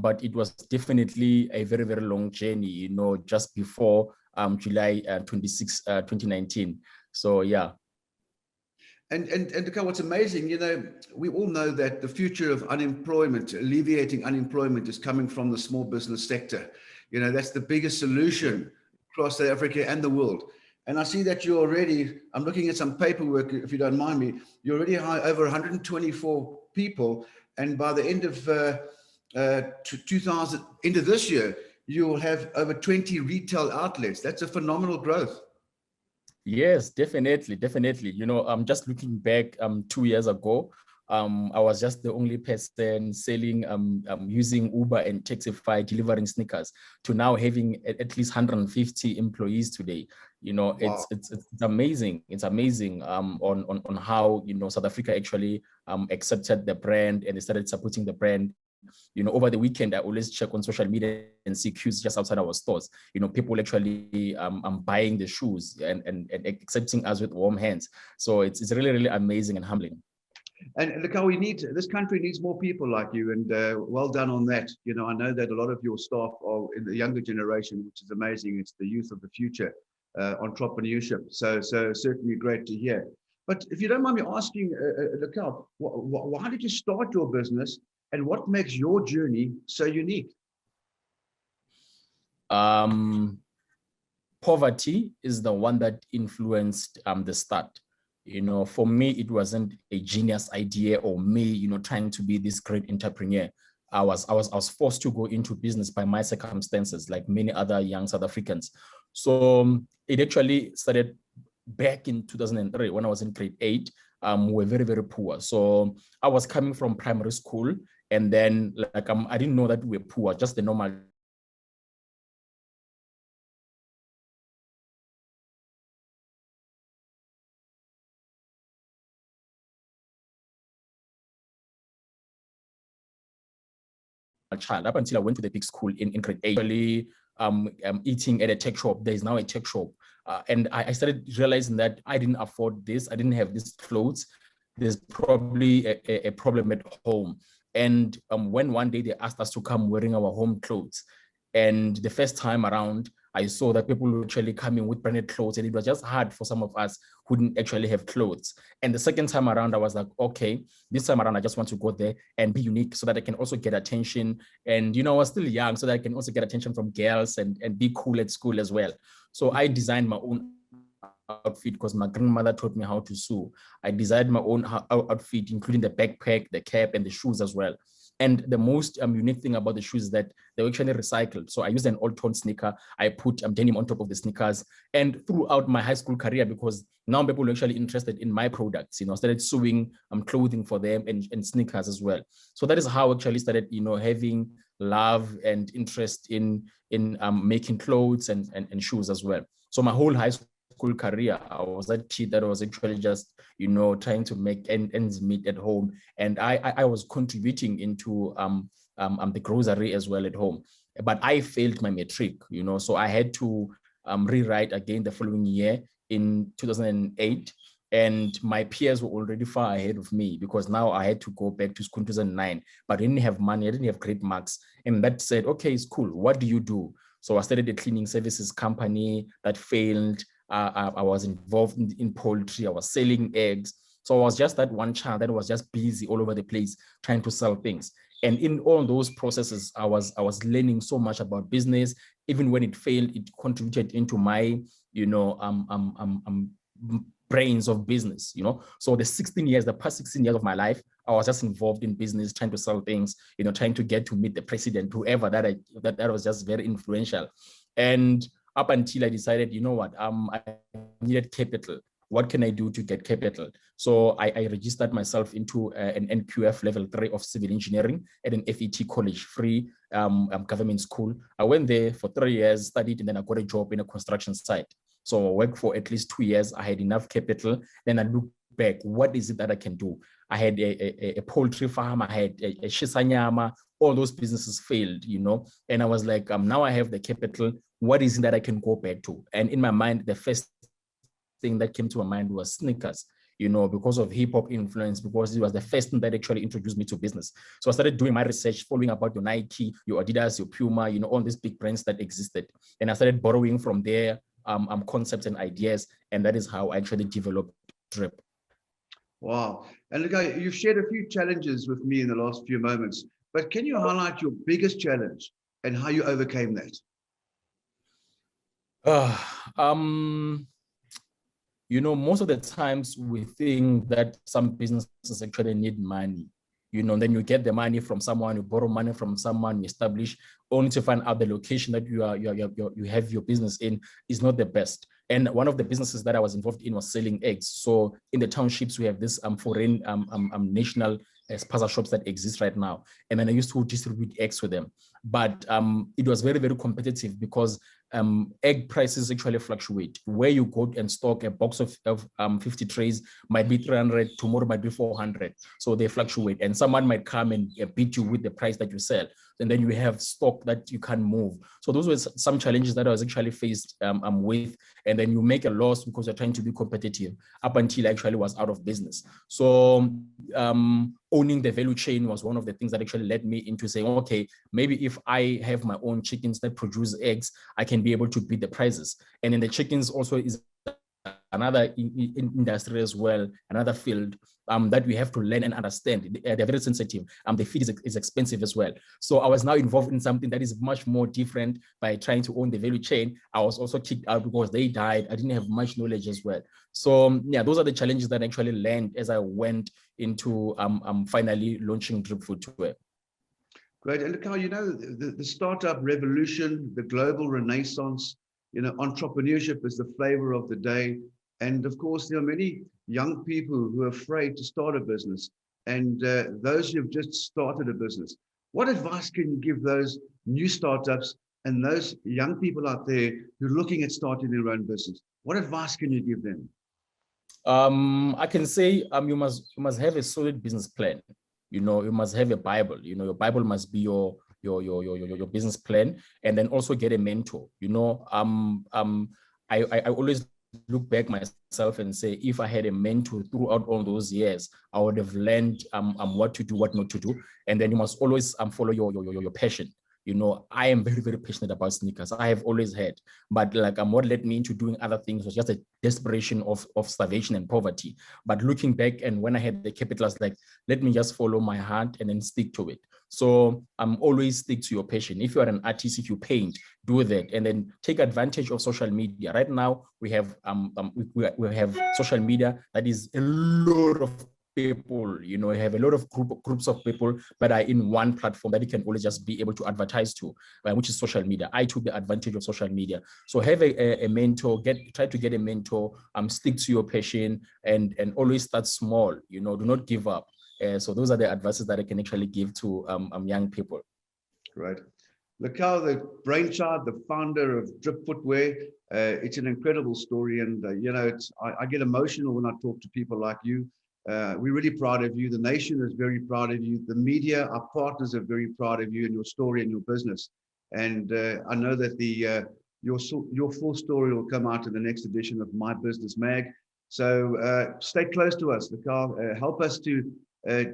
but it was definitely a very, very long journey, you know, just before July 26, 2019. So yeah. And what's amazing, you know, we all know that the future of unemployment, alleviating unemployment, is coming from the small business sector. You know, that's the biggest solution across South Africa and the world. And I see that you're already, I'm looking at some paperwork, if you don't mind me, you're already over 124 people. And by the end of end of this year, you'll have over 20 retail outlets. That's a phenomenal growth. Yes, definitely. You know, I'm just looking back 2 years ago. I was just the only person selling, using Uber and Taxify, delivering sneakers, to now having at least 150 employees today. You know, wow. It's amazing. It's amazing on how, you know, South Africa actually accepted the brand, and they started supporting the brand. over the weekend, I always check on social media and see queues just outside our stores. People actually buying the shoes and accepting us with warm hands. So it's really, really amazing and humbling. And look, how this country needs more people like you, and well done on that. I know that a lot of your staff are in the younger generation, which is amazing. It's the youth of the future, entrepreneurship. So certainly great to hear. But if you don't mind me asking, Lucal, why did you start your business, and what makes your journey so unique? Poverty is the one that influenced the start. For me, it wasn't a genius idea or me, trying to be this great entrepreneur. I was forced to go into business by my circumstances, like many other young South Africans. So it actually started back in 2003 when I was in grade 8. We were very, very poor. So I was coming from primary school, and then I didn't know that we were poor, just the normal child, up until I went to the big school in grade 8. Actually, eating at a tech shop. There is now a tech shop. And I started realizing that I didn't afford this. I didn't have these clothes. There's probably a problem at home. And when one day they asked us to come wearing our home clothes, and the first time around, I saw that people were actually coming with branded clothes, and it was just hard for some of us who didn't actually have clothes. And the second time around, I was like, okay, this time around, I just want to go there and be unique so that I can also get attention. And, I was still young, so that I can also get attention from girls and be cool at school as well. So I designed my own outfit because my grandmother taught me how to sew. I designed my own outfit, including the backpack, the cap, and the shoes as well. And the most unique thing about the shoes is that they were actually recycled. So I used an old torn sneaker. I put denim on top of the sneakers. And throughout my high school career, because now people are actually interested in my products, I started sewing clothing for them and sneakers as well. So that is how I actually started, having love and interest in making clothes and shoes as well. So my whole high school career, I was that kid that was actually just, trying to make ends meet at home. And I was contributing into the grocery as well at home. But I failed my matric, so I had to rewrite again the following year in 2008. And my peers were already far ahead of me because now I had to go back to school in 2009, but I didn't have money, I didn't have great marks. And that said, okay, it's cool. What do you do? So I started a cleaning services company that failed. I was involved in poultry. I was selling eggs. So I was just that one child that was just busy all over the place trying to sell things. And in all those processes, I was learning so much about business. Even when it failed, it contributed into my, brains of business, So the past 16 years of my life, I was just involved in business, trying to sell things, trying to get to meet the president, whoever that was just very influential. And up until I decided, I needed capital. What can I do to get capital? So I registered myself into an NQF level 3 of civil engineering at an FET college, free government school. I went there for 3 years, studied, and then I got a job in a construction site. So I worked for at least 2 years. I had enough capital. Then I looked back, what is it that I can do? I had a poultry farm. I had a shisanyama. All those businesses failed, and I was like, now I have the capital. What is it that I can go back to? And in my mind, the first thing that came to my mind was sneakers, because of hip hop influence, because it was the first thing that actually introduced me to business. So I started doing my research, following about your Nike, your Adidas, your Puma, all these big brands that existed. And I started borrowing from there concepts and ideas. And that is how I actually developed Drip. Wow. And look, you've shared a few challenges with me in the last few moments, but can you highlight your biggest challenge and how you overcame that? Most of the times we think that some businesses actually need money, then you get the money from someone, you borrow money from someone, you establish, only to find out the location that you have your business in is not the best. And one of the businesses that I was involved in was selling eggs. So in the townships, we have this foreign national spaza shops that exist right now. And then I used to distribute eggs for them. But it was very, very competitive because egg prices actually fluctuate. Where you go and stock a box of 50 trays might be 300, tomorrow might be 400. So they fluctuate, and someone might come and beat you with the price that you sell. And then you have stock that you can't move. So those were some challenges that I was actually faced with. And then you make a loss because you're trying to be competitive up until I actually was out of business. So owning the value chain was one of the things that actually led me into saying, okay, maybe if I have my own chickens that produce eggs, I can be able to beat the prices. And then the chickens also is another industry as well, another field that we have to learn and understand. They're very sensitive. The feed is expensive as well. So I was now involved in something that is much more different by trying to own the value chain. I was also kicked out because they died. I didn't have much knowledge as well. So yeah, those are the challenges that I actually learned as I went into finally launching Drip Footwear. Great. And Carl, you know, the startup revolution, the global renaissance, you know, entrepreneurship is the flavor of the day. And of course, there are many young people who are afraid to start a business, and those who have just started a business. What advice can you give those new startups and those young people out there who are looking at starting their own business? What advice can you give them? I can say you must have a solid business plan. You know, you must have a Bible. You know, your Bible must be your business plan, and then also get a mentor. You know, I always look back myself and say, if I had a mentor throughout all those years, I would have learned what to do, what not to do. And then you must always follow your passion. You know, I am very, very passionate about sneakers. I have always had, but like what led me into doing other things was just a desperation of starvation and poverty. But looking back, and when I had the capital, I was like, let me just follow my heart and then stick to it. So always stick to your passion. If you are an artist, if you paint, do that, and then take advantage of social media. Right now, we have social media that is a lot of people, you know, have a lot of groups of people that are in one platform that you can always just be able to advertise to, which is social media. I took the advantage of social media. So have a mentor, try to get a mentor, stick to your passion, and always start small, you know, do not give up. So those are the advices that I can actually give to young people. Right. Lekau, the brainchild, the founder of Drip Footwear, it's an incredible story. And, you know, I get emotional when I talk to people like you. We're really proud of you. The nation is very proud of you. The media, our partners, are very proud of you and your story and your business. And I know that your full story will come out in the next edition of My Business Mag. So stay close to us, Lekau. Help us to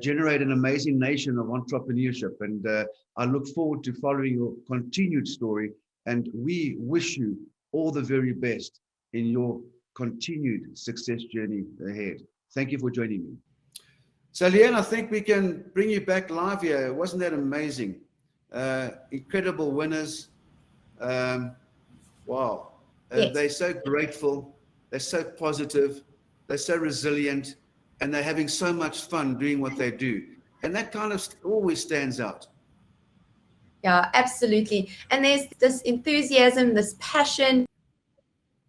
generate an amazing nation of entrepreneurship. And I look forward to following your continued story. And we wish you all the very best in your continued success journey ahead. Thank you for joining me. So, Leanne, I think we can bring you back live here. Wasn't that amazing? Incredible winners. Wow. Yes. They're so grateful. They're so positive. They're so resilient. And they're having so much fun doing what they do. And that kind of always stands out. Yeah, absolutely. And there's this enthusiasm, this passion,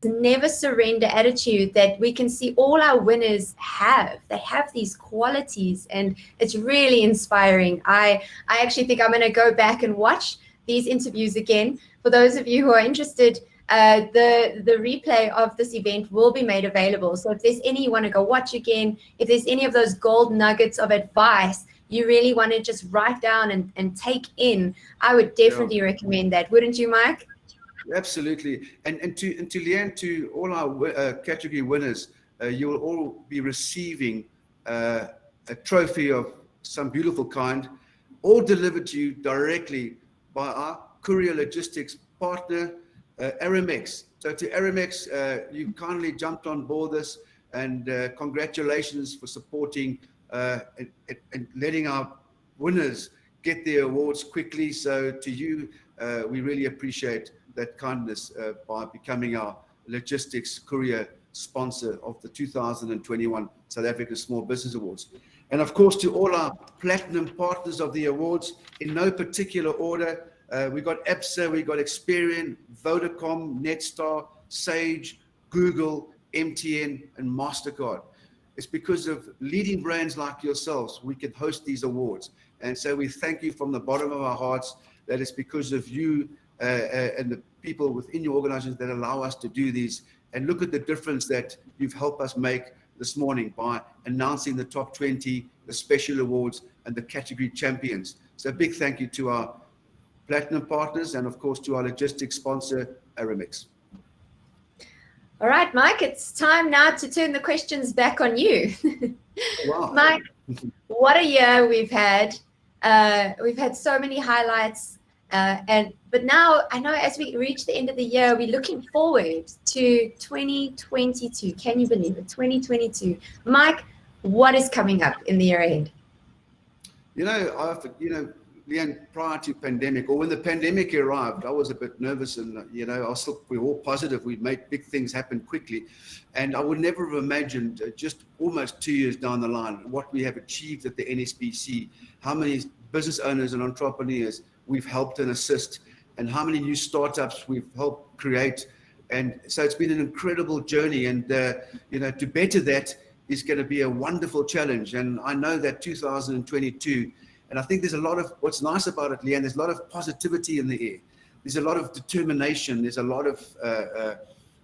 never surrender attitude that we can see all our winners have. They have these qualities, and it's really inspiring. I actually think I'm going to go back and watch these interviews again. For those of you who are interested, the replay of this event will be made available. So if there's any you want to go watch again, if there's any of those gold nuggets of advice you really want to just write down and take in, I would definitely recommend that. Wouldn't you, Mike? Absolutely. And to Leanne, to all our category winners, you will all be receiving a trophy of some beautiful kind, all delivered to you directly by our courier logistics partner, Aramex. So to Aramex, you kindly jumped on board this, and congratulations for supporting and letting our winners get their awards quickly. So to you, we really appreciate that kindness by becoming our logistics courier sponsor of the 2021 South Africa Small Business Awards. And of course, to all our platinum partners of the awards, in no particular order, we got EPSA, we got Experian, Vodacom, Netstar, Sage, Google, MTN, and MasterCard. It's because of leading brands like yourselves we can host these awards. And so we thank you from the bottom of our hearts that it's because of you and the people within your organizations that allow us to do these, and look at the difference that you've helped us make this morning by announcing the top 20, the special awards, and the category champions. So a big thank you to our platinum partners and of course to our logistics sponsor, Aramix. All right, Mike, it's time now to turn the questions back on you. Wow. Mike, what a year we've had. We've had so many highlights. But now I know as we reach the end of the year, we're looking forward to 2022. Can you believe it? 2022. Mike, what is coming up in the year ahead? Leanne, prior to pandemic, or when the pandemic arrived, I was a bit nervous, and we were all positive we'd make big things happen quickly, and I would never have imagined just almost 2 years down the line what we have achieved at the NSBC, how many business owners and entrepreneurs we've helped and assist, and how many new startups we've helped create. And so it's been an incredible journey, and to better that is going to be a wonderful challenge. And I know that 2022, and I think there's a lot of, what's nice about it, Leanne, there's a lot of positivity in the air. There's a lot of determination. There's a lot of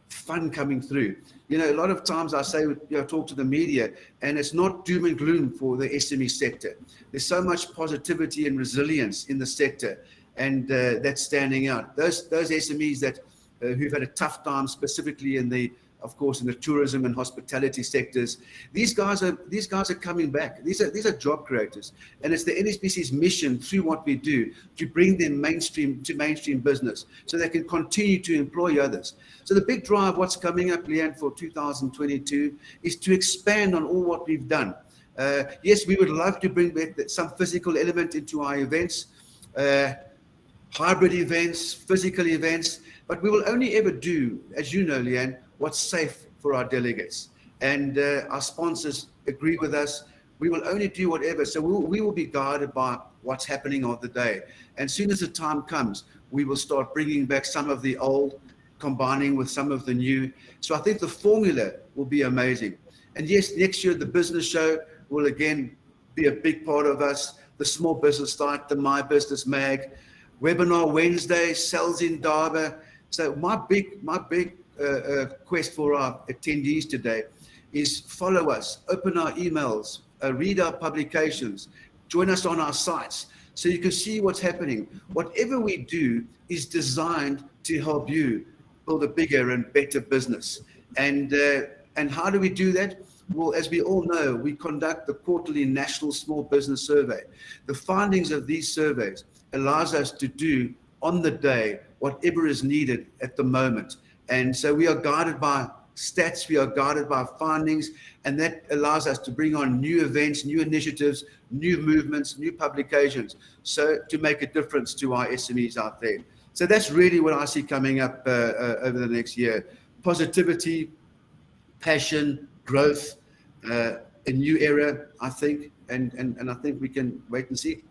fun coming through. A lot of times I say, talk to the media, and it's not doom and gloom for the SME sector. There's so much positivity and resilience in the sector, and that's standing out. Those SMEs that who've had a tough time, specifically in the tourism and hospitality sectors, these guys are coming back. These are job creators, and it's the NSBC's mission through what we do to bring them mainstream business, so they can continue to employ others. So the big drive, what's coming up, Leanne, for 2022 is to expand on all what we've done. Yes, we would love to bring back some physical element into our events, hybrid events, physical events, but we will only ever do, as you know, Leanne, what's safe for our delegates. And our sponsors agree with us. We will only do whatever. So we will be guided by what's happening on the day. And as soon as the time comes, we will start bringing back some of the old, combining with some of the new. So I think the formula will be amazing. And yes, next year, the business show will again be a big part of us. The small business site, the My Business Mag, webinar Wednesday, sales in Darba. So my big quest for our attendees today is follow us, open our emails, read our publications, join us on our sites so you can see what's happening. Whatever we do is designed to help you build a bigger and better business. And how do we do that? Well, as we all know, we conduct the quarterly National Small Business Survey. The findings of these surveys allows us to do on the day whatever is needed at the moment. And so we are guided by stats, we are guided by findings, and that allows us to bring on new events, new initiatives, new movements, new publications, so to make a difference to our SMEs out there. So that's really what I see coming up over the next year. Positivity, passion, growth, a new era, I think, and I think we can wait and see.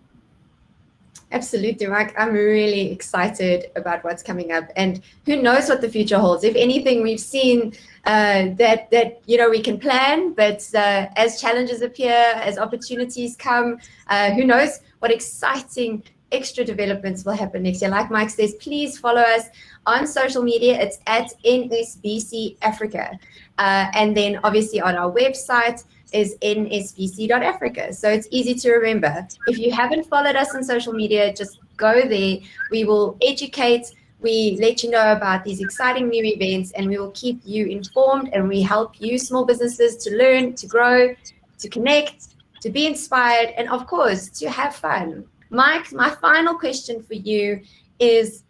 Absolutely, Mike. I'm really excited about what's coming up, and who knows what the future holds. If anything, we've seen that we can plan, but as challenges appear, as opportunities come, who knows what exciting extra developments will happen next year. Like Mike says, please follow us on social media. It's at NSBC Africa, and then obviously on our website is nsbc.africa. So it's easy to remember. If you haven't followed us on social media, just go there. We will educate, we let you know about these exciting new events, and we will keep you informed, and we help you small businesses to learn, to grow, to connect, to be inspired, and of course, to have fun. Mike, my final question for you is,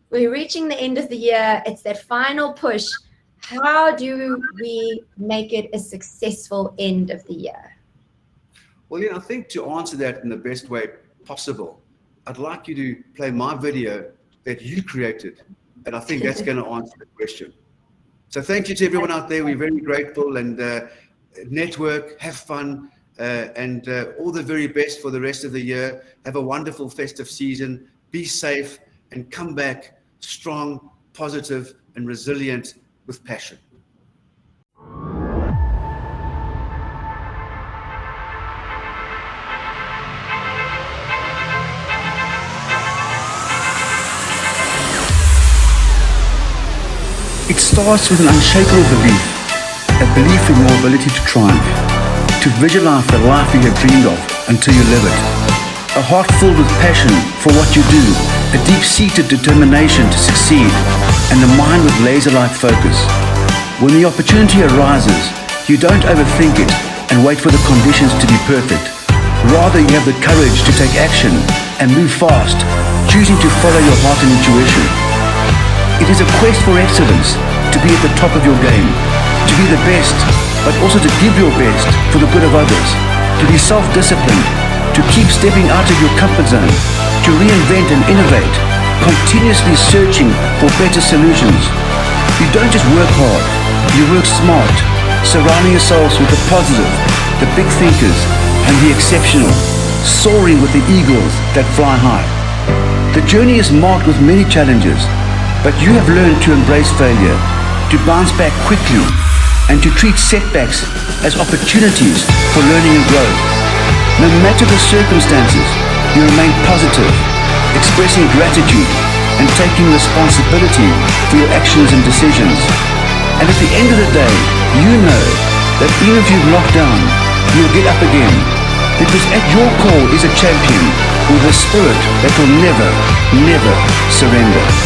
we're reaching the end of the year. It's that final push. How do we make it a successful end of the year? Well, I think to answer that in the best way possible, I'd like you to play my video that you created, and I think that's going to answer the question. So thank you to everyone out there. We're very grateful, and network, have fun, and all the very best for the rest of the year. Have a wonderful festive season. Be safe, and come back strong, positive, and resilient with passion. It starts with an unshakable belief, a belief in your ability to triumph, to visualize the life you have dreamed of until you live it. A heart filled with passion for what you do, a deep-seated determination to succeed, and a mind with laser-like focus. When the opportunity arises, you don't overthink it and wait for the conditions to be perfect. Rather, you have the courage to take action and move fast, choosing to follow your heart and intuition. It is a quest for excellence, to be at the top of your game, to be the best, but also to give your best for the good of others, to be self-disciplined, to keep stepping out of your comfort zone, to reinvent and innovate, continuously searching for better solutions. You don't just work hard, you work smart, surrounding yourselves with the positive, the big thinkers, and the exceptional, soaring with the eagles that fly high. The journey is marked with many challenges, but you have learned to embrace failure, to bounce back quickly, and to treat setbacks as opportunities for learning and growth. No matter the circumstances, you remain positive, expressing gratitude and taking responsibility for your actions and decisions. And at the end of the day, you know that even if you've knocked down, you'll get up again, because at your core is a champion with a spirit that will never, never surrender.